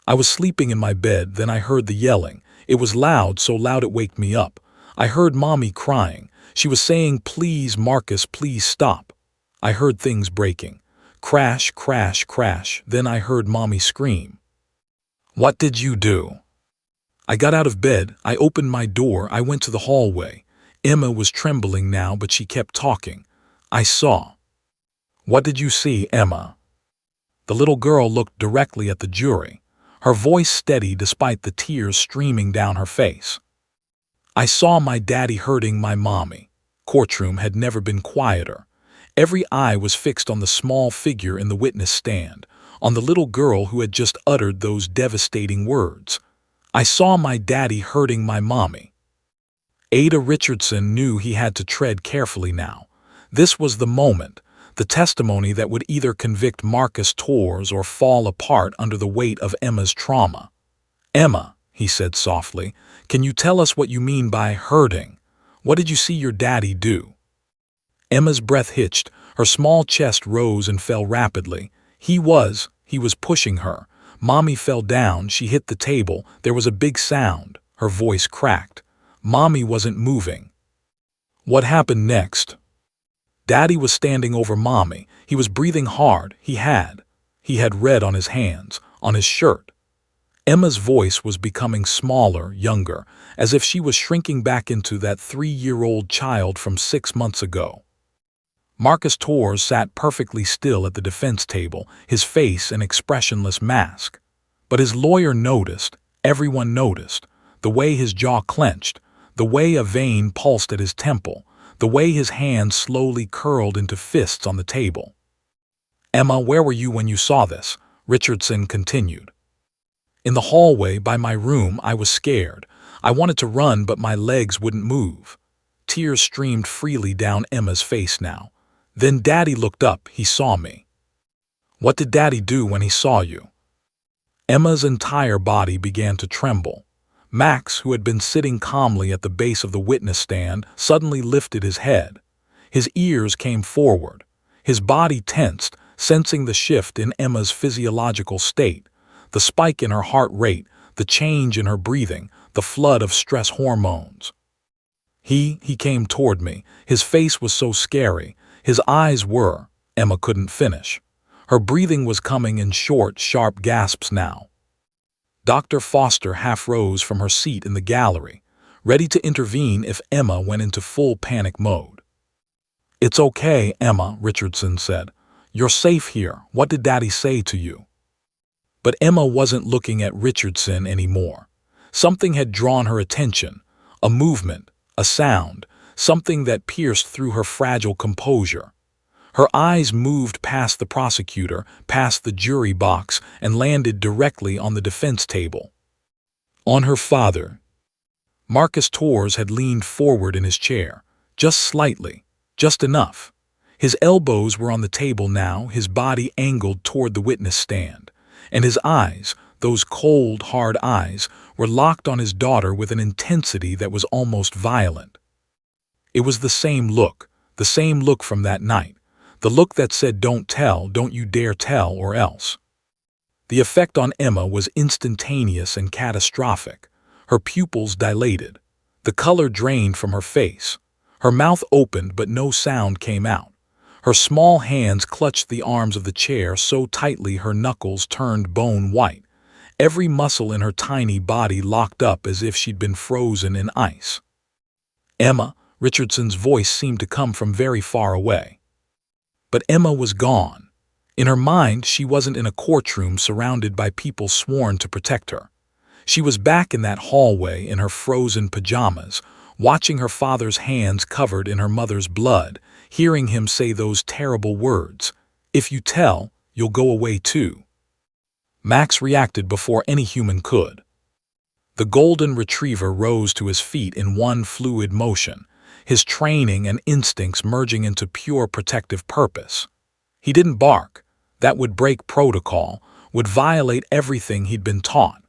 I was sleeping in my bed, then I heard the yelling. It was loud, so loud it waked me up. I heard Mommy crying. She was saying, please, Marcus, please stop. I heard things breaking. Crash, crash, crash. Then I heard Mommy scream. What did you do? I got out of bed. I opened my door. I went to the hallway. Emma was trembling now, but she kept talking. I saw. What did you see, Emma? The little girl looked directly at the jury, her voice steady despite the tears streaming down her face. I saw my daddy hurting my mommy. Courtroom had never been quieter. Every eye was fixed on the small figure in the witness stand, on the little girl who had just uttered those devastating words. I saw my daddy hurting my mommy. Ada Richardson knew he had to tread carefully now. This was the moment, the testimony that would either convict Marcus Torres or fall apart under the weight of Emma's trauma. Emma, he said softly, can you tell us what you mean by hurting? What did you see your daddy do? Emma's breath hitched, her small chest rose and fell rapidly. He was pushing her. Mommy fell down, she hit the table, there was a big sound, her voice cracked. Mommy wasn't moving. What happened next? Daddy was standing over Mommy. He was breathing hard. He had red on his hands, on his shirt. Emma's voice was becoming smaller, younger, as if she was shrinking back into that 3-year-old child from 6 months ago. Marcus Torres sat perfectly still at the defense table, his face an expressionless mask. But his lawyer noticed, everyone noticed, the way his jaw clenched, the way a vein pulsed at his temple, the way his hands slowly curled into fists on the table. Emma, where were you when you saw this? Richardson continued. In the hallway by my room, I was scared. I wanted to run, but my legs wouldn't move. Tears streamed freely down Emma's face now. Then Daddy looked up, he saw me. What did Daddy do when he saw you? Emma's entire body began to tremble. Max, who had been sitting calmly at the base of the witness stand, suddenly lifted his head. His ears came forward. His body tensed, sensing the shift in Emma's physiological state, the spike in her heart rate, the change in her breathing, the flood of stress hormones. He came toward me. His face was so scary. His eyes were. Emma couldn't finish. Her breathing was coming in short, sharp gasps now. Dr. Foster half rose from her seat in the gallery, ready to intervene if Emma went into full panic mode. It's okay, Emma, Richardson said. You're safe here. What did Daddy say to you? But Emma wasn't looking at Richardson anymore. Something had drawn her attention, a movement, a sound, something that pierced through her fragile composure. Her eyes moved past the prosecutor, past the jury box, and landed directly on the defense table. On her father. Marcus Torres had leaned forward in his chair, just slightly, just enough. His elbows were on the table now, his body angled toward the witness stand, and his eyes, those cold, hard eyes, were locked on his daughter with an intensity that was almost violent. It was the same look from that night. The look that said, don't tell, don't you dare tell, or else. The effect on Emma was instantaneous and catastrophic. Her pupils dilated. The color drained from her face. Her mouth opened but no sound came out. Her small hands clutched the arms of the chair so tightly her knuckles turned bone white. Every muscle in her tiny body locked up as if she'd been frozen in ice. "Emma," Richardson's voice seemed to come from very far away. But Emma was gone. In her mind, she wasn't in a courtroom surrounded by people sworn to protect her. She was back in that hallway in her frozen pajamas, watching her father's hands covered in her mother's blood, hearing him say those terrible words, "If you tell, you'll go away too." Max reacted before any human could. The golden retriever rose to his feet in one fluid motion, his training and instincts merging into pure protective purpose. He didn't bark. That would break protocol, would violate everything he'd been taught.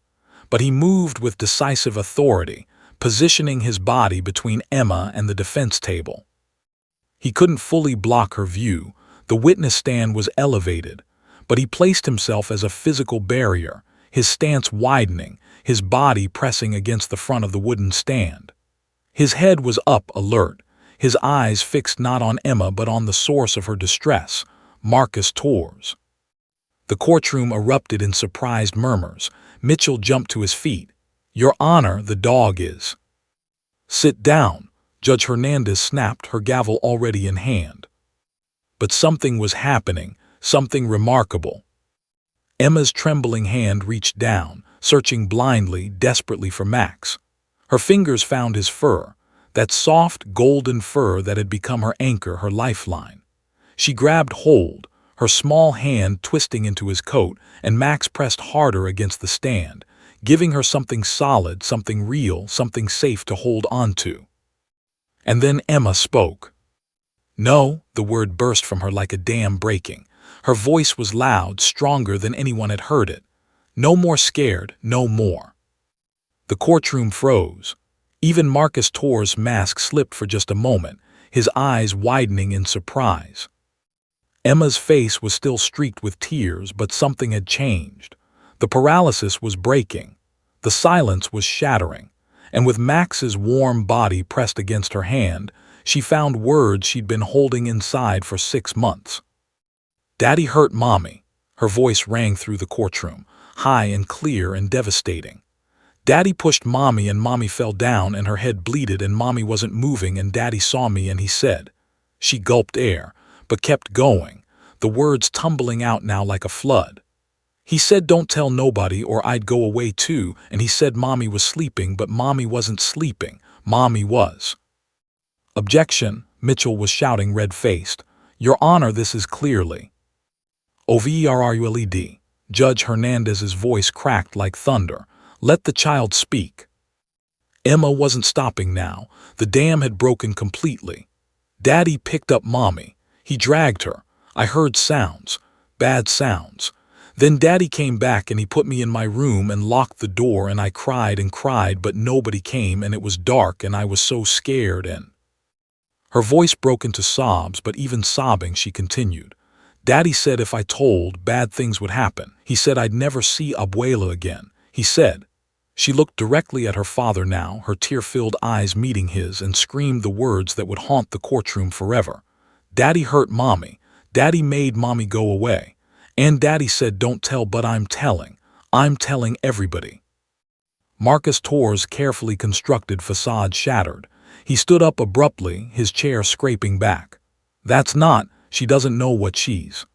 But he moved with decisive authority, positioning his body between Emma and the defense table. He couldn't fully block her view. The witness stand was elevated, but he placed himself as a physical barrier, his stance widening, his body pressing against the front of the wooden stand. His head was up, alert, his eyes fixed not on Emma but on the source of her distress, Marcus Torres. The courtroom erupted in surprised murmurs. Mitchell jumped to his feet. "Your Honor, the dog is." "Sit down," Judge Hernandez snapped, her gavel already in hand. But something was happening, something remarkable. Emma's trembling hand reached down, searching blindly, desperately for Max. Her fingers found his fur, that soft, golden fur that had become her anchor, her lifeline. She grabbed hold, her small hand twisting into his coat, and Max pressed harder against the stand, giving her something solid, something real, something safe to hold onto. And then Emma spoke. "No," the word burst from her like a dam breaking. Her voice was loud, stronger than anyone had heard it. "No more scared, no more." The courtroom froze. Even Marcus Torres' mask slipped for just a moment, his eyes widening in surprise. Emma's face was still streaked with tears, but something had changed. The paralysis was breaking. The silence was shattering. And with Max's warm body pressed against her hand, she found words she'd been holding inside for 6 months. "Daddy hurt Mommy." Her voice rang through the courtroom, high and clear and devastating. "Daddy pushed Mommy and Mommy fell down and her head bleeded and Mommy wasn't moving and Daddy saw me and he said." She gulped air, but kept going, the words tumbling out now like a flood. "He said don't tell nobody or I'd go away too, and he said Mommy was sleeping but Mommy wasn't sleeping, Mommy was." "Objection," Mitchell was shouting red-faced. "Your Honor, this is clearly." "Overruled." Judge Hernandez's voice cracked like thunder. "Let the child speak." Emma wasn't stopping now. The dam had broken completely. "Daddy picked up Mommy. He dragged her. I heard sounds. Bad sounds. Then Daddy came back and he put me in my room and locked the door and I cried and cried but nobody came and it was dark and I was so scared and—" Her voice broke into sobs, but even sobbing she continued. "Daddy said if I told, bad things would happen. He said I'd never see Abuela again. He said—" She looked directly at her father now, her tear-filled eyes meeting his, and screamed the words that would haunt the courtroom forever. "Daddy hurt Mommy. Daddy made Mommy go away. And Daddy said don't tell but I'm telling. I'm telling everybody." Marcus Torres' carefully constructed facade shattered. He stood up abruptly, his chair scraping back. "That's not, she doesn't know what she's—"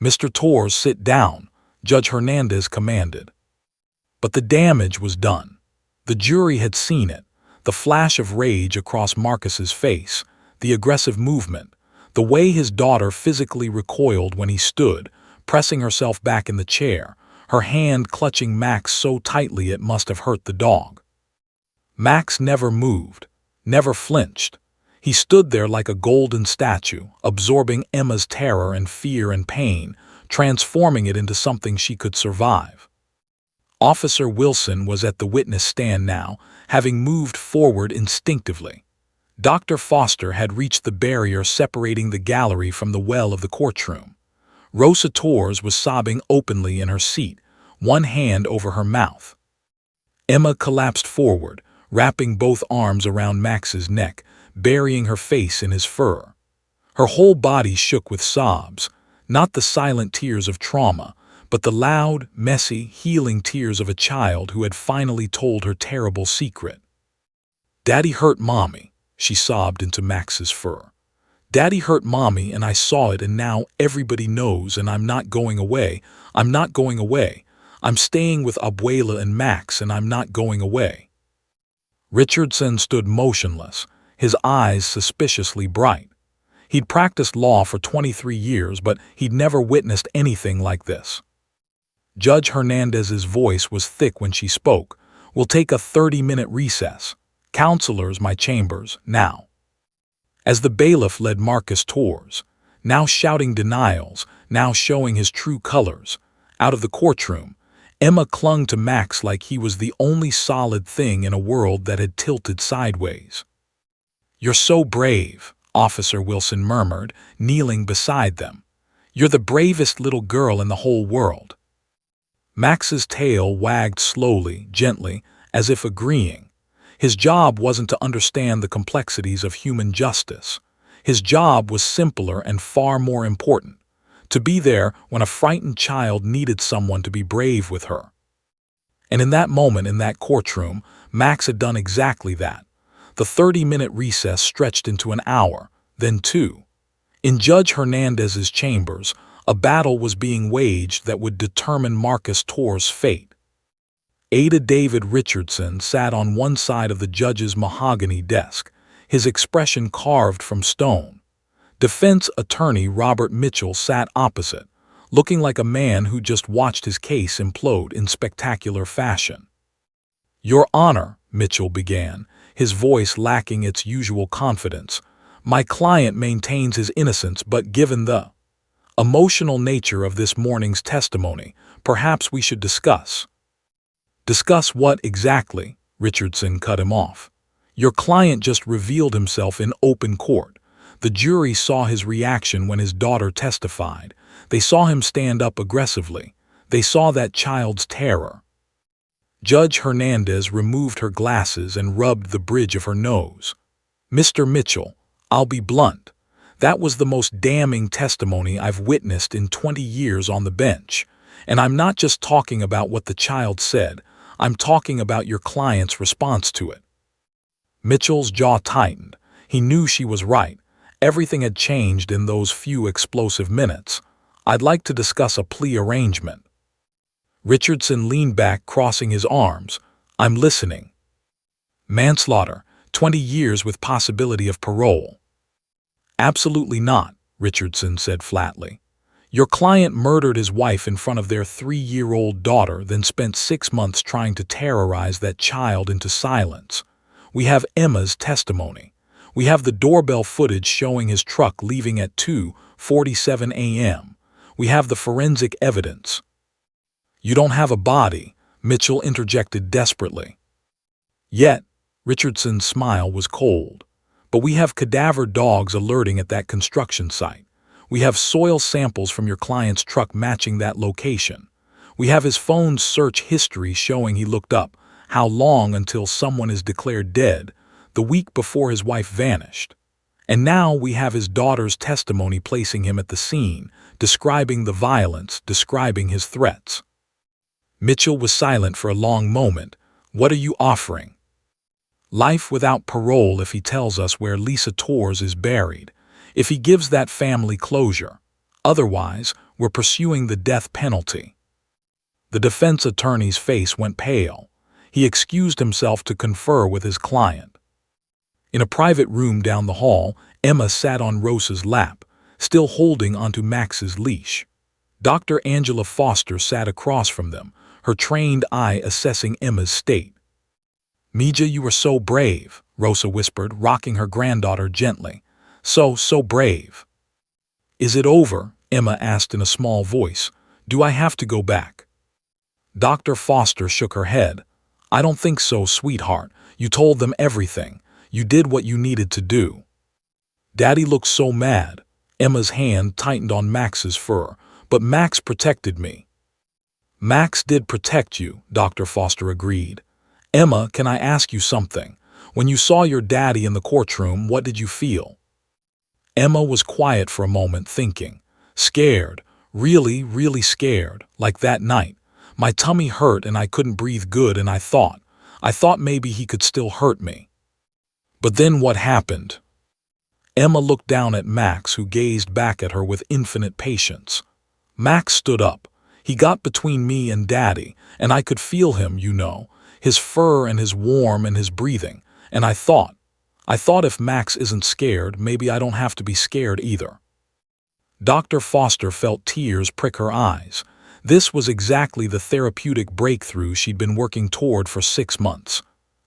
"Mr. Torres, sit down," Judge Hernandez commanded. But the damage was done. The jury had seen it, the flash of rage across Marcus's face, the aggressive movement, the way his daughter physically recoiled when he stood, pressing herself back in the chair, her hand clutching Max so tightly it must have hurt the dog. Max never moved, never flinched. He stood there like a golden statue, absorbing Emma's terror and fear and pain, transforming it into something she could survive. Officer Wilson was at the witness stand now, having moved forward instinctively. Dr. Foster had reached the barrier separating the gallery from the well of the courtroom. Rosa Torres was sobbing openly in her seat, one hand over her mouth. Emma collapsed forward, wrapping both arms around Max's neck, burying her face in his fur. Her whole body shook with sobs, not the silent tears of trauma, but the loud, messy, healing tears of a child who had finally told her terrible secret. "Daddy hurt Mommy," she sobbed into Max's fur. "Daddy hurt Mommy and I saw it, and now everybody knows, and I'm not going away. I'm not going away. I'm staying with Abuela and Max, and I'm not going away." Richardson stood motionless, his eyes suspiciously bright. He'd practiced law for 23 years, but he'd never witnessed anything like this. Judge Hernandez's voice was thick when she spoke. "We'll take a 30-minute recess. Counselors, my chambers, now." As the bailiff led Marcus Torres, now shouting denials, now showing his true colors, out of the courtroom, Emma clung to Max like he was the only solid thing in a world that had tilted sideways. "You're so brave," Officer Wilson murmured, kneeling beside them. "You're the bravest little girl in the whole world." Max's tail wagged slowly, gently, as if agreeing. His job wasn't to understand the complexities of human justice. His job was simpler and far more important: to be there when a frightened child needed someone to be brave with her. And in that moment in that courtroom, Max had done exactly that. The 30-minute recess stretched into an hour, then 2. In Judge Hernandez's chambers, a battle was being waged that would determine Marcus Torres' fate. Ada David Richardson sat on one side of the judge's mahogany desk, his expression carved from stone. Defense attorney Robert Mitchell sat opposite, looking like a man who just watched his case implode in spectacular fashion. "Your Honor," Mitchell began, his voice lacking its usual confidence, "my client maintains his innocence, but given the emotional nature of this morning's testimony, perhaps we should discuss." "Discuss what exactly?" Richardson cut him off. "Your client just revealed himself in open court. The jury saw his reaction when his daughter testified. They saw him stand up aggressively. They saw that child's terror." Judge Hernandez removed her glasses and rubbed the bridge of her nose. "Mr. Mitchell, I'll be blunt. That was the most damning testimony I've witnessed in 20 years on the bench. And I'm not just talking about what the child said. I'm talking about your client's response to it." Mitchell's jaw tightened. He knew she was right. Everything had changed in those few explosive minutes. "I'd like to discuss a plea arrangement." Richardson leaned back, crossing his arms. "I'm listening." "Manslaughter, 20 years with possibility of parole." "Absolutely not," Richardson said flatly. "Your client murdered his wife in front of their 3-year-old daughter, then spent 6 months trying to terrorize that child into silence. We have Emma's testimony. We have the doorbell footage showing his truck leaving at 2:47 a.m. We have the forensic evidence." "You don't have a body," Mitchell interjected desperately. "Yet," Richardson's smile was cold. "But we have cadaver dogs alerting at that construction site. We have soil samples from your client's truck matching that location. We have his phone's search history showing he looked up how long until someone is declared dead, the week before his wife vanished. And now we have his daughter's testimony placing him at the scene, describing the violence, describing his threats." Mitchell was silent for a long moment. "What are you offering?" "Life without parole if he tells us where Lisa Torres is buried, if he gives that family closure. Otherwise, we're pursuing the death penalty." The defense attorney's face went pale. He excused himself to confer with his client. In a private room down the hall, Emma sat on Rosa's lap, still holding onto Max's leash. Dr. Angela Foster sat across from them, her trained eye assessing Emma's state. "Mija, you were so brave," Rosa whispered, rocking her granddaughter gently. So brave." "Is it over?" Emma asked in a small voice. "Do I have to go back?" Dr. Foster shook her head. "I don't think so, sweetheart. You told them everything. You did what you needed to do." "Daddy looked so mad." Emma's hand tightened on Max's fur. "But Max protected me." "Max did protect you," Dr. Foster agreed. "Emma, can I ask you something? When you saw your daddy in the courtroom, what did you feel? Emma was quiet for a moment, thinking. Scared. Really, really scared. Like that night. My tummy hurt and I couldn't breathe good, and I thought maybe he could still hurt me. But then what happened? Emma looked down at Max, who gazed back at her with infinite patience. Max stood up. He got between me and Daddy, and I could feel him, his fur and his warmth and his breathing, and I thought if Max isn't scared, maybe I don't have to be scared either. Dr. Foster felt tears prick her eyes. This was exactly the therapeutic breakthrough she'd been working toward for 6 months.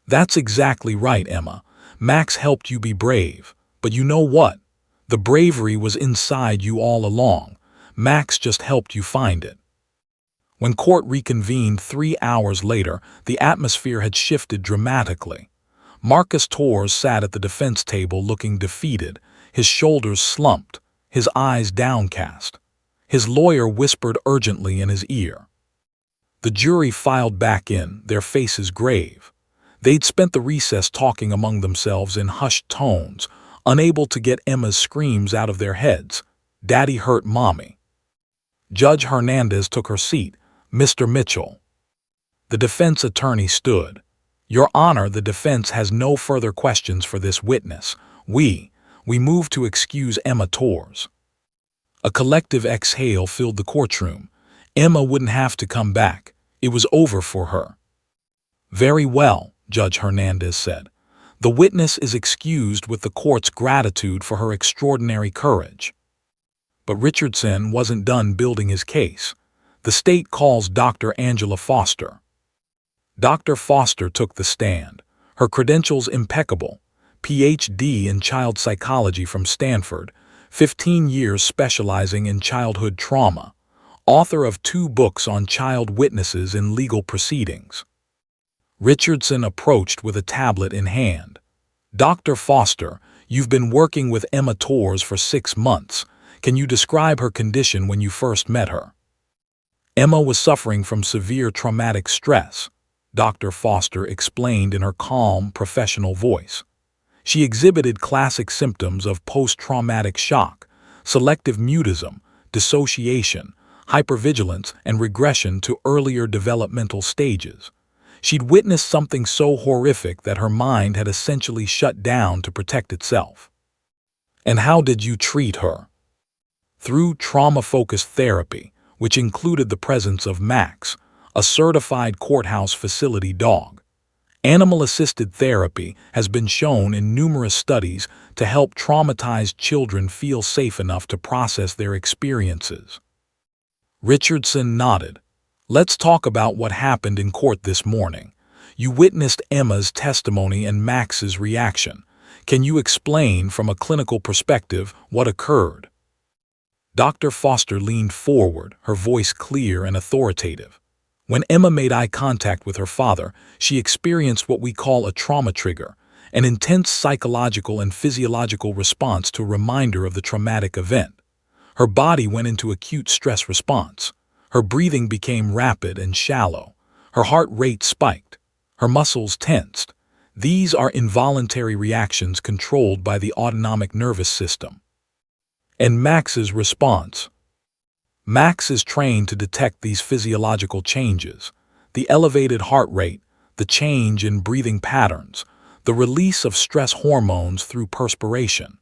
That's exactly right, Emma. Max helped you be brave. But you know what? The bravery was inside you all along. Max just helped you find it. When court reconvened 3 hours later, the atmosphere had shifted dramatically. Marcus Torres sat at the defense table looking defeated, his shoulders slumped, his eyes downcast. His lawyer whispered urgently in his ear. The jury filed back in, their faces grave. They'd spent the recess talking among themselves in hushed tones, unable to get Emma's screams out of their heads. Daddy hurt Mommy. Judge Hernandez took her seat. Mr. Mitchell. The defense attorney stood. Your Honor, the defense has no further questions for this witness. We move to excuse Emma Torres. A collective exhale filled the courtroom. Emma wouldn't have to come back. It was over for her. Very well, Judge Hernandez said. The witness is excused with the court's gratitude for her extraordinary courage. But Richardson wasn't done building his case. The state calls Dr. Angela Foster. Dr. Foster took the stand. Her credentials impeccable. Ph.D. in child psychology from Stanford, 15 years specializing in childhood trauma, author of 2 books on child witnesses in legal proceedings. Richardson approached with a tablet in hand. Dr. Foster, you've been working with Emma Torres for 6 months. Can you describe her condition when you first met her? Emma was suffering from severe traumatic stress, Dr. Foster explained in her calm, professional voice. She exhibited classic symptoms of post-traumatic shock, selective mutism, dissociation, hypervigilance, and regression to earlier developmental stages. She'd witnessed something so horrific that her mind had essentially shut down to protect itself. And how did you treat her? Through trauma-focused therapy, which included the presence of Max, a certified courthouse facility dog. Animal-assisted therapy has been shown in numerous studies to help traumatized children feel safe enough to process their experiences. Richardson nodded. Let's talk about what happened in court this morning. You witnessed Emma's testimony and Max's reaction. Can you explain from a clinical perspective what occurred? Dr. Foster leaned forward, her voice clear and authoritative. When Emma made eye contact with her father, she experienced what we call a trauma trigger, an intense psychological and physiological response to a reminder of the traumatic event. Her body went into acute stress response. Her breathing became rapid and shallow. Her heart rate spiked. Her muscles tensed. These are involuntary reactions controlled by the autonomic nervous system. And Max's response. Max is trained to detect these physiological changes, the elevated heart rate, the change in breathing patterns, the release of stress hormones through perspiration.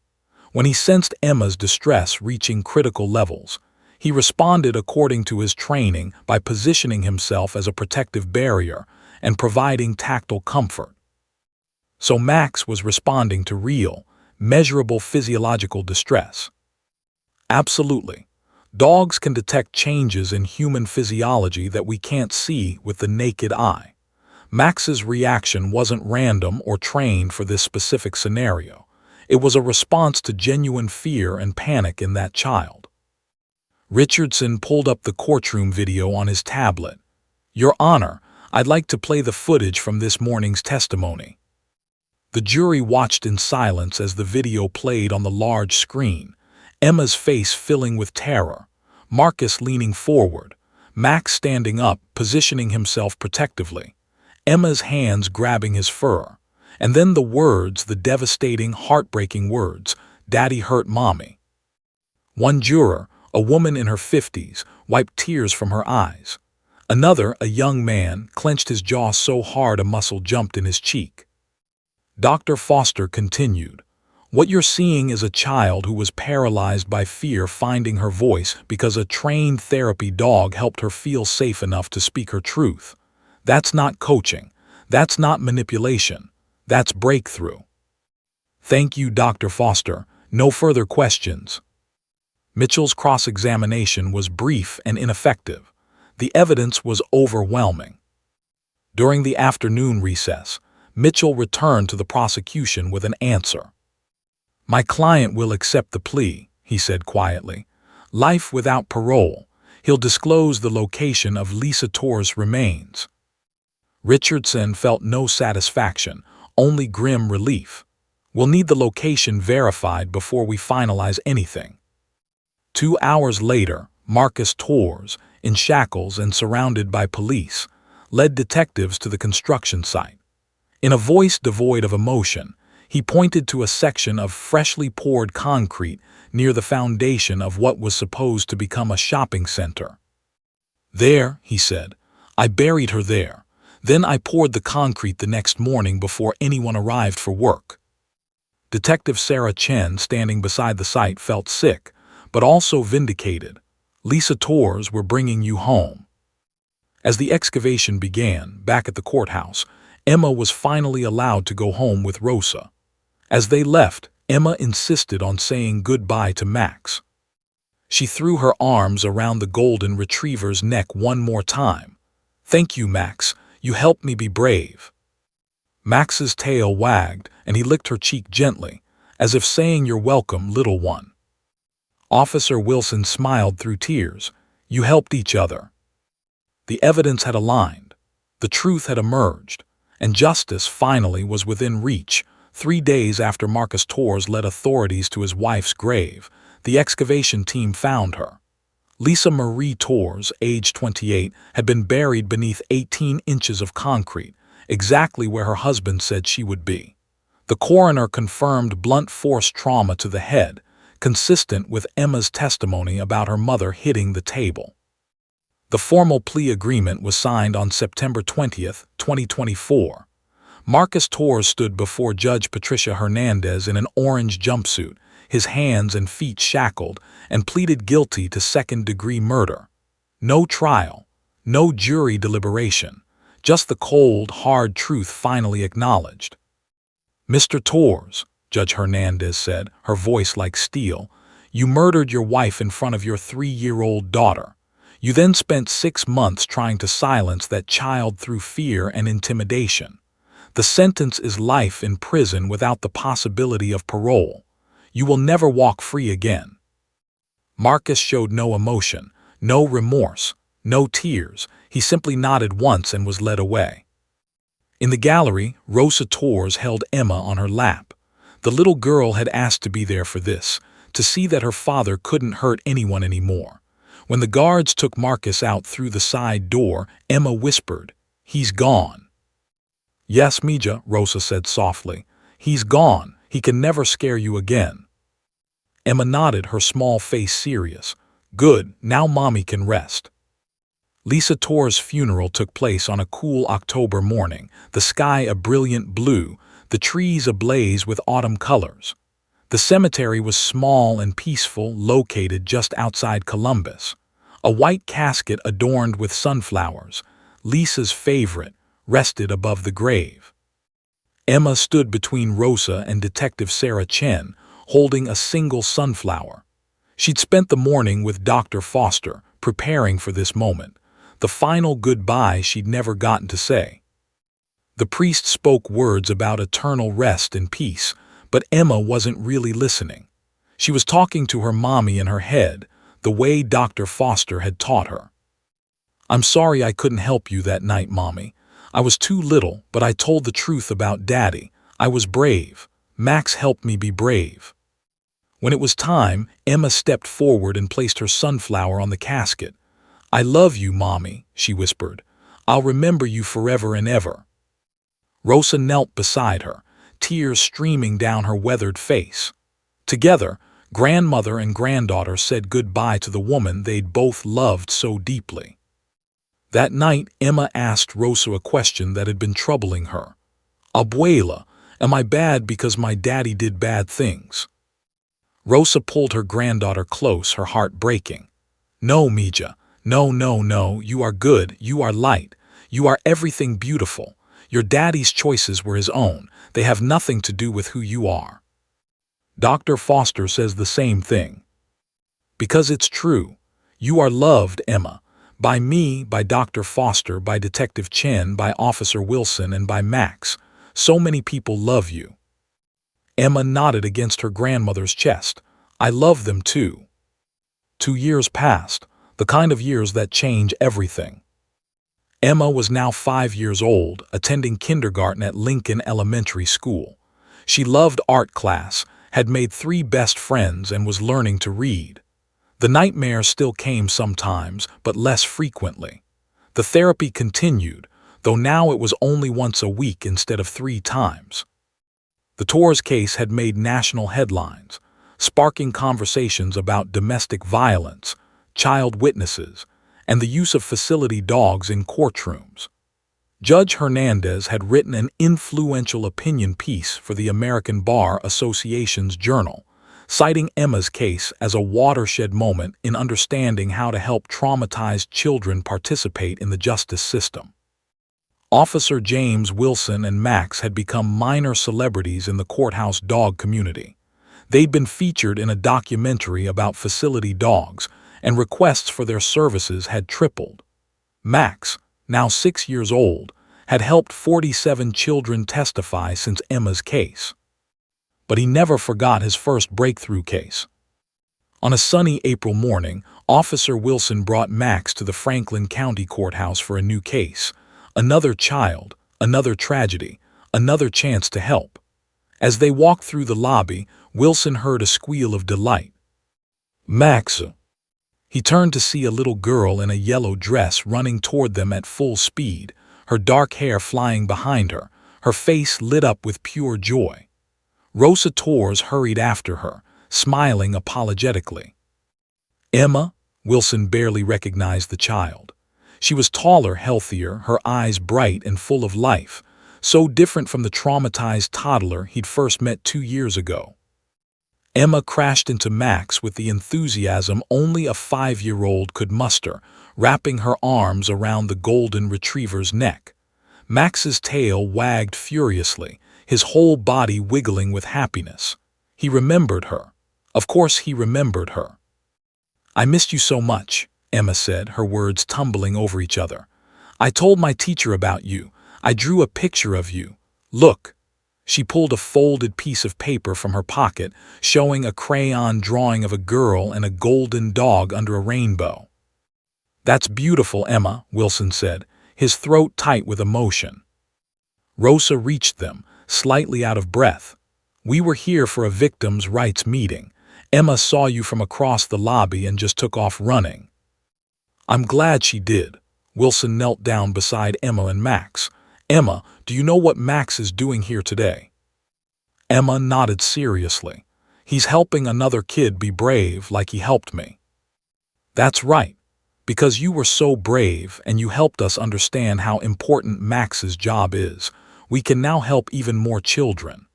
When he sensed Emma's distress reaching critical levels, he responded according to his training by positioning himself as a protective barrier and providing tactile comfort. So Max was responding to real, measurable physiological distress. Absolutely. Dogs can detect changes in human physiology that we can't see with the naked eye. Max's reaction wasn't random or trained for this specific scenario. It was a response to genuine fear and panic in that child. Richardson pulled up the courtroom video on his tablet. Your Honor, I'd like to play the footage from this morning's testimony. The jury watched in silence as the video played on the large screen, Emma's face filling with terror, Marcus leaning forward, Max standing up, positioning himself protectively, Emma's hands grabbing his fur, And then the words, the devastating, heartbreaking words, "Daddy hurt Mommy." One juror, a woman in her 50s, wiped tears from her eyes. Another, a young man, clenched his jaw so hard a muscle jumped in his cheek. Dr. Foster continued, "What you're seeing is a child who was paralyzed by fear finding her voice because a trained therapy dog helped her feel safe enough to speak her truth. That's not coaching. That's not manipulation. That's breakthrough." "Thank you, Dr. Foster. No further questions." Mitchell's cross-examination was brief and ineffective. The evidence was overwhelming. During the afternoon recess, Mitchell returned to the prosecution with an answer. "My client will accept the plea," he said quietly. "Life without parole. He'll disclose the location of Lisa Torres' remains." Richardson felt no satisfaction, only grim relief. "We'll need the location verified before we finalize anything." 2 hours later, Marcus Torres, in shackles and surrounded by police, led detectives to the construction site. In a voice devoid of emotion, he pointed to a section of freshly poured concrete near the foundation of what was supposed to become a shopping center. "There," he said, "I buried her there. Then I poured the concrete the next morning before anyone arrived for work." Detective Sarah Chen, standing beside the site, felt sick, but also vindicated. "Lisa Torres, we're bringing you home." As the excavation began, back at the courthouse, Emma was finally allowed to go home with Rosa. As they left, Emma insisted on saying goodbye to Max. She threw her arms around the golden retriever's neck one more time. "Thank you, Max. You helped me be brave." Max's tail wagged, and he licked her cheek gently, as if saying, "You're welcome, little one." Officer Wilson smiled through tears. "You helped each other." The evidence had aligned. The truth had emerged. And justice finally was within reach. 3 days after Marcus Torres led authorities to his wife's grave, the excavation team found her. Lisa Marie Torres, age 28, had been buried beneath 18 inches of concrete, exactly where her husband said she would be. The coroner confirmed blunt force trauma to the head, consistent with Emma's testimony about her mother hitting the table. The formal plea agreement was signed on September 20, 2024. Marcus Torres stood before Judge Patricia Hernandez in an orange jumpsuit, his hands and feet shackled, and pleaded guilty to second-degree murder. No trial, no jury deliberation, just the cold, hard truth finally acknowledged. "Mr. Torres," Judge Hernandez said, her voice like steel, "you murdered your wife in front of your 3-year-old daughter. You then spent 6 months trying to silence that child through fear and intimidation. The sentence is life in prison without the possibility of parole. You will never walk free again." Marcus showed no emotion, no remorse, no tears. He simply nodded once and was led away. In the gallery, Rosa Torres held Emma on her lap. The little girl had asked to be there for this, to see that her father couldn't hurt anyone anymore. When the guards took Marcus out through the side door, Emma whispered, "He's gone." "Yes, Mija," Rosa said softly. "He's gone. He can never scare you again." Emma nodded, her small face serious. "Good, now Mommy can rest." Lisa Torres' funeral took place on a cool October morning, the sky a brilliant blue, the trees ablaze with autumn colors. The cemetery was small and peaceful, located just outside Columbus. A white casket adorned with sunflowers, Lisa's favorite, rested above the grave. Emma stood between Rosa and Detective Sarah Chen, holding a single sunflower. She'd spent the morning with Dr. Foster, preparing for this moment, the final goodbye she'd never gotten to say. The priest spoke words about eternal rest and peace, but Emma wasn't really listening. She was talking to her mommy in her head, the way Dr. Foster had taught her. "I'm sorry I couldn't help you that night, Mommy. I was too little, but I told the truth about Daddy. I was brave. Max helped me be brave." When it was time, Emma stepped forward and placed her sunflower on the casket. "I love you, Mommy," she whispered. "I'll remember you forever and ever." Rosa knelt beside her, tears streaming down her weathered face. Together, grandmother and granddaughter said goodbye to the woman they'd both loved so deeply. That night, Emma asked Rosa a question that had been troubling her. "Abuela, am I bad because my daddy did bad things?" Rosa pulled her granddaughter close, her heart breaking. "No, Mija. No, no, no. You are good. You are light. You are everything beautiful. Your daddy's choices were his own. They have nothing to do with who you are." Dr. Foster says the same thing. Because it's true. You are loved, Emma. By me, by Dr. Foster, by Detective Chen, by Officer Wilson, and by Max. So many people love you. Emma nodded against her grandmother's chest. "I love them too." 2 years passed, the kind of years that change everything. Emma was now 5 years old, attending kindergarten at Lincoln Elementary School. She loved art class, had made 3 best friends, and was learning to read. The nightmares still came sometimes, but less frequently. The therapy continued, though now it was only once a week instead of 3 times. The Torres case had made national headlines, sparking conversations about domestic violence, child witnesses, and the use of facility dogs in courtrooms. Judge Hernandez had written an influential opinion piece for the American Bar Association's Journal, citing Emma's case as a watershed moment in understanding how to help traumatized children participate in the justice system. Officer James Wilson and Max had become minor celebrities in the courthouse dog community. They'd been featured in a documentary about facility dogs, and requests for their services had tripled. Max, now 6 years old, had helped 47 children testify since Emma's case. But he never forgot his first breakthrough case. On a sunny April morning, Officer Wilson brought Max to the Franklin County Courthouse for a new case. Another child, another tragedy, another chance to help. As they walked through the lobby, Wilson heard a squeal of delight. "Max!" He turned to see a little girl in a yellow dress running toward them at full speed, her dark hair flying behind her, her face lit up with pure joy. Rosa Torres hurried after her, smiling apologetically. "Emma?" Wilson barely recognized the child. She was taller, healthier, her eyes bright and full of life, so different from the traumatized toddler he'd first met 2 years ago. Emma crashed into Max with the enthusiasm only a 5-year-old could muster, wrapping her arms around the golden retriever's neck. Max's tail wagged furiously, his whole body wiggling with happiness. He remembered her. Of course he remembered her. "I missed you so much," Emma said, her words tumbling over each other. "I told my teacher about you. I drew a picture of you. Look." She pulled a folded piece of paper from her pocket, showing a crayon drawing of a girl and a golden dog under a rainbow. "That's beautiful, Emma," Wilson said, his throat tight with emotion. Rosa reached them, slightly out of breath. "We were here for a victims' rights meeting. Emma saw you from across the lobby and just took off running." "I'm glad she did." Wilson knelt down beside Emma and Max. "Emma, do you know what Max is doing here today?" Emma nodded seriously. "He's helping another kid be brave like he helped me." "That's right. Because you were so brave and you helped us understand how important Max's job is, we can now help even more children."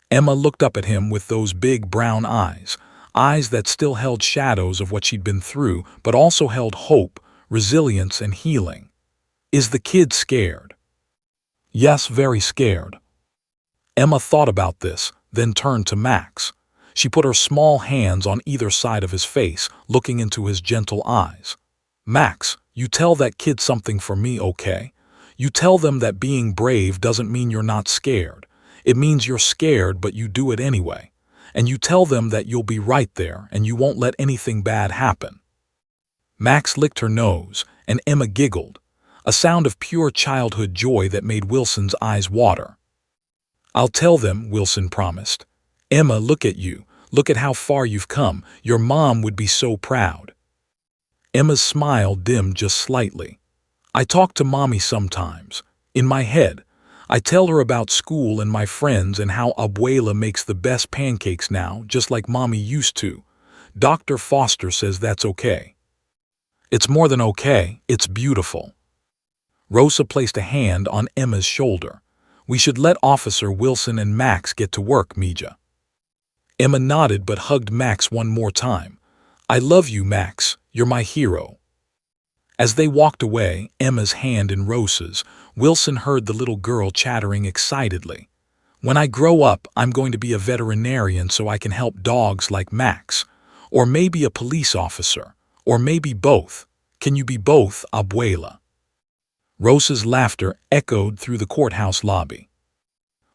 Emma looked up at him with those big brown eyes, eyes that still held shadows of what she'd been through, but also held hope, resilience, and healing. "Is the kid scared?" "Yes, very scared." Emma thought about this, then turned to Max. She put her small hands on either side of his face, looking into his gentle eyes. "Max, you tell that kid something for me, okay? You tell them that being brave doesn't mean you're not scared. It means you're scared, but you do it anyway. And you tell them that you'll be right there and you won't let anything bad happen." Max licked her nose, and Emma giggled, a sound of pure childhood joy that made Wilson's eyes water. "I'll tell them," Wilson promised. "Emma, look at you. Look at how far you've come. Your mom would be so proud." Emma's smile dimmed just slightly. "I talk to Mommy sometimes. In my head. I tell her about school and my friends and how Abuela makes the best pancakes now, just like Mommy used to. Dr. Foster says that's okay. It's more than okay, it's beautiful. Rosa placed a hand on Emma's shoulder. We should let Officer Wilson and Max get to work, Mija. Emma nodded but hugged Max one more time. I love you, Max. You're my hero. As they walked away, Emma's hand in Rosa's, Wilson heard the little girl chattering excitedly. When I grow up, I'm going to be a veterinarian so I can help dogs like Max. Or maybe a police officer. Or maybe both. Can you be both, Abuela? Rosa's laughter echoed through the courthouse lobby.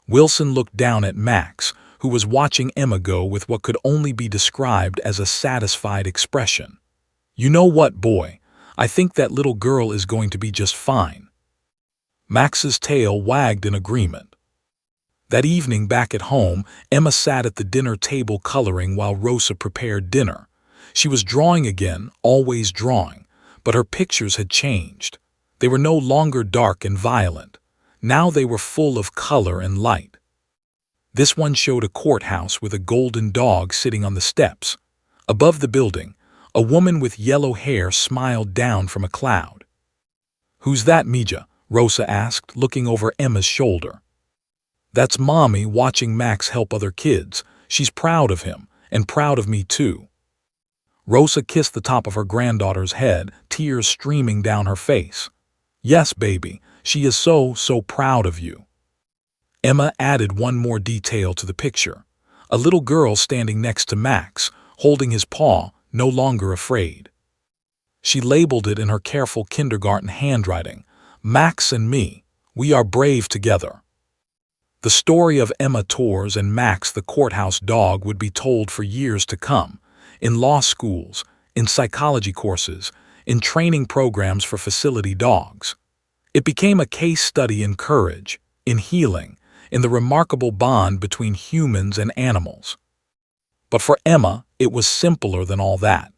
Wilson looked down at Max, who was watching Emma go with what could only be described as a satisfied expression. You know what, boy? I think that little girl is going to be just fine. Max's tail wagged in agreement. That evening back at home, Emma sat at the dinner table coloring while Rosa prepared dinner. She was drawing again, always drawing, but her pictures had changed. They were no longer dark and violent. Now they were full of color and light. This one showed a courthouse with a golden dog sitting on the steps. Above the building, a woman with yellow hair smiled down from a cloud. Who's that, Mija? Rosa asked, looking over Emma's shoulder. That's Mommy watching Max help other kids. She's proud of him, and proud of me too. Rosa kissed the top of her granddaughter's head, tears streaming down her face. Yes, baby, she is so proud of you. Emma added one more detail to the picture. A little girl standing next to Max, holding his paw, no longer afraid. She labeled it in her careful kindergarten handwriting, Max and me, we are brave together. The story of Emma Torres and Max the courthouse dog would be told for years to come, in law schools, in psychology courses, in training programs for facility dogs. It became a case study in courage, in healing, in the remarkable bond between humans and animals. But for Emma, it was simpler than all that.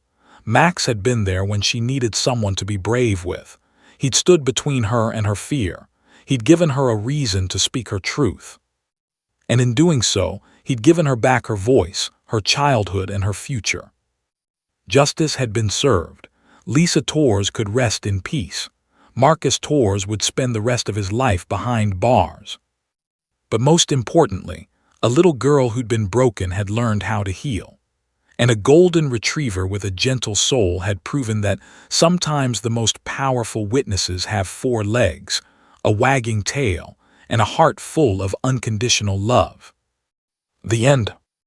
Max had been there when she needed someone to be brave with. He'd stood between her and her fear. He'd given her a reason to speak her truth. And in doing so, he'd given her back her voice, her childhood, and her future. Justice had been served. Lisa Torres could rest in peace. Marcus Torres would spend the rest of his life behind bars. But most importantly, a little girl who'd been broken had learned how to heal. And a golden retriever with a gentle soul had proven that sometimes the most powerful witnesses have 4 legs, a wagging tail, and a heart full of unconditional love. The end.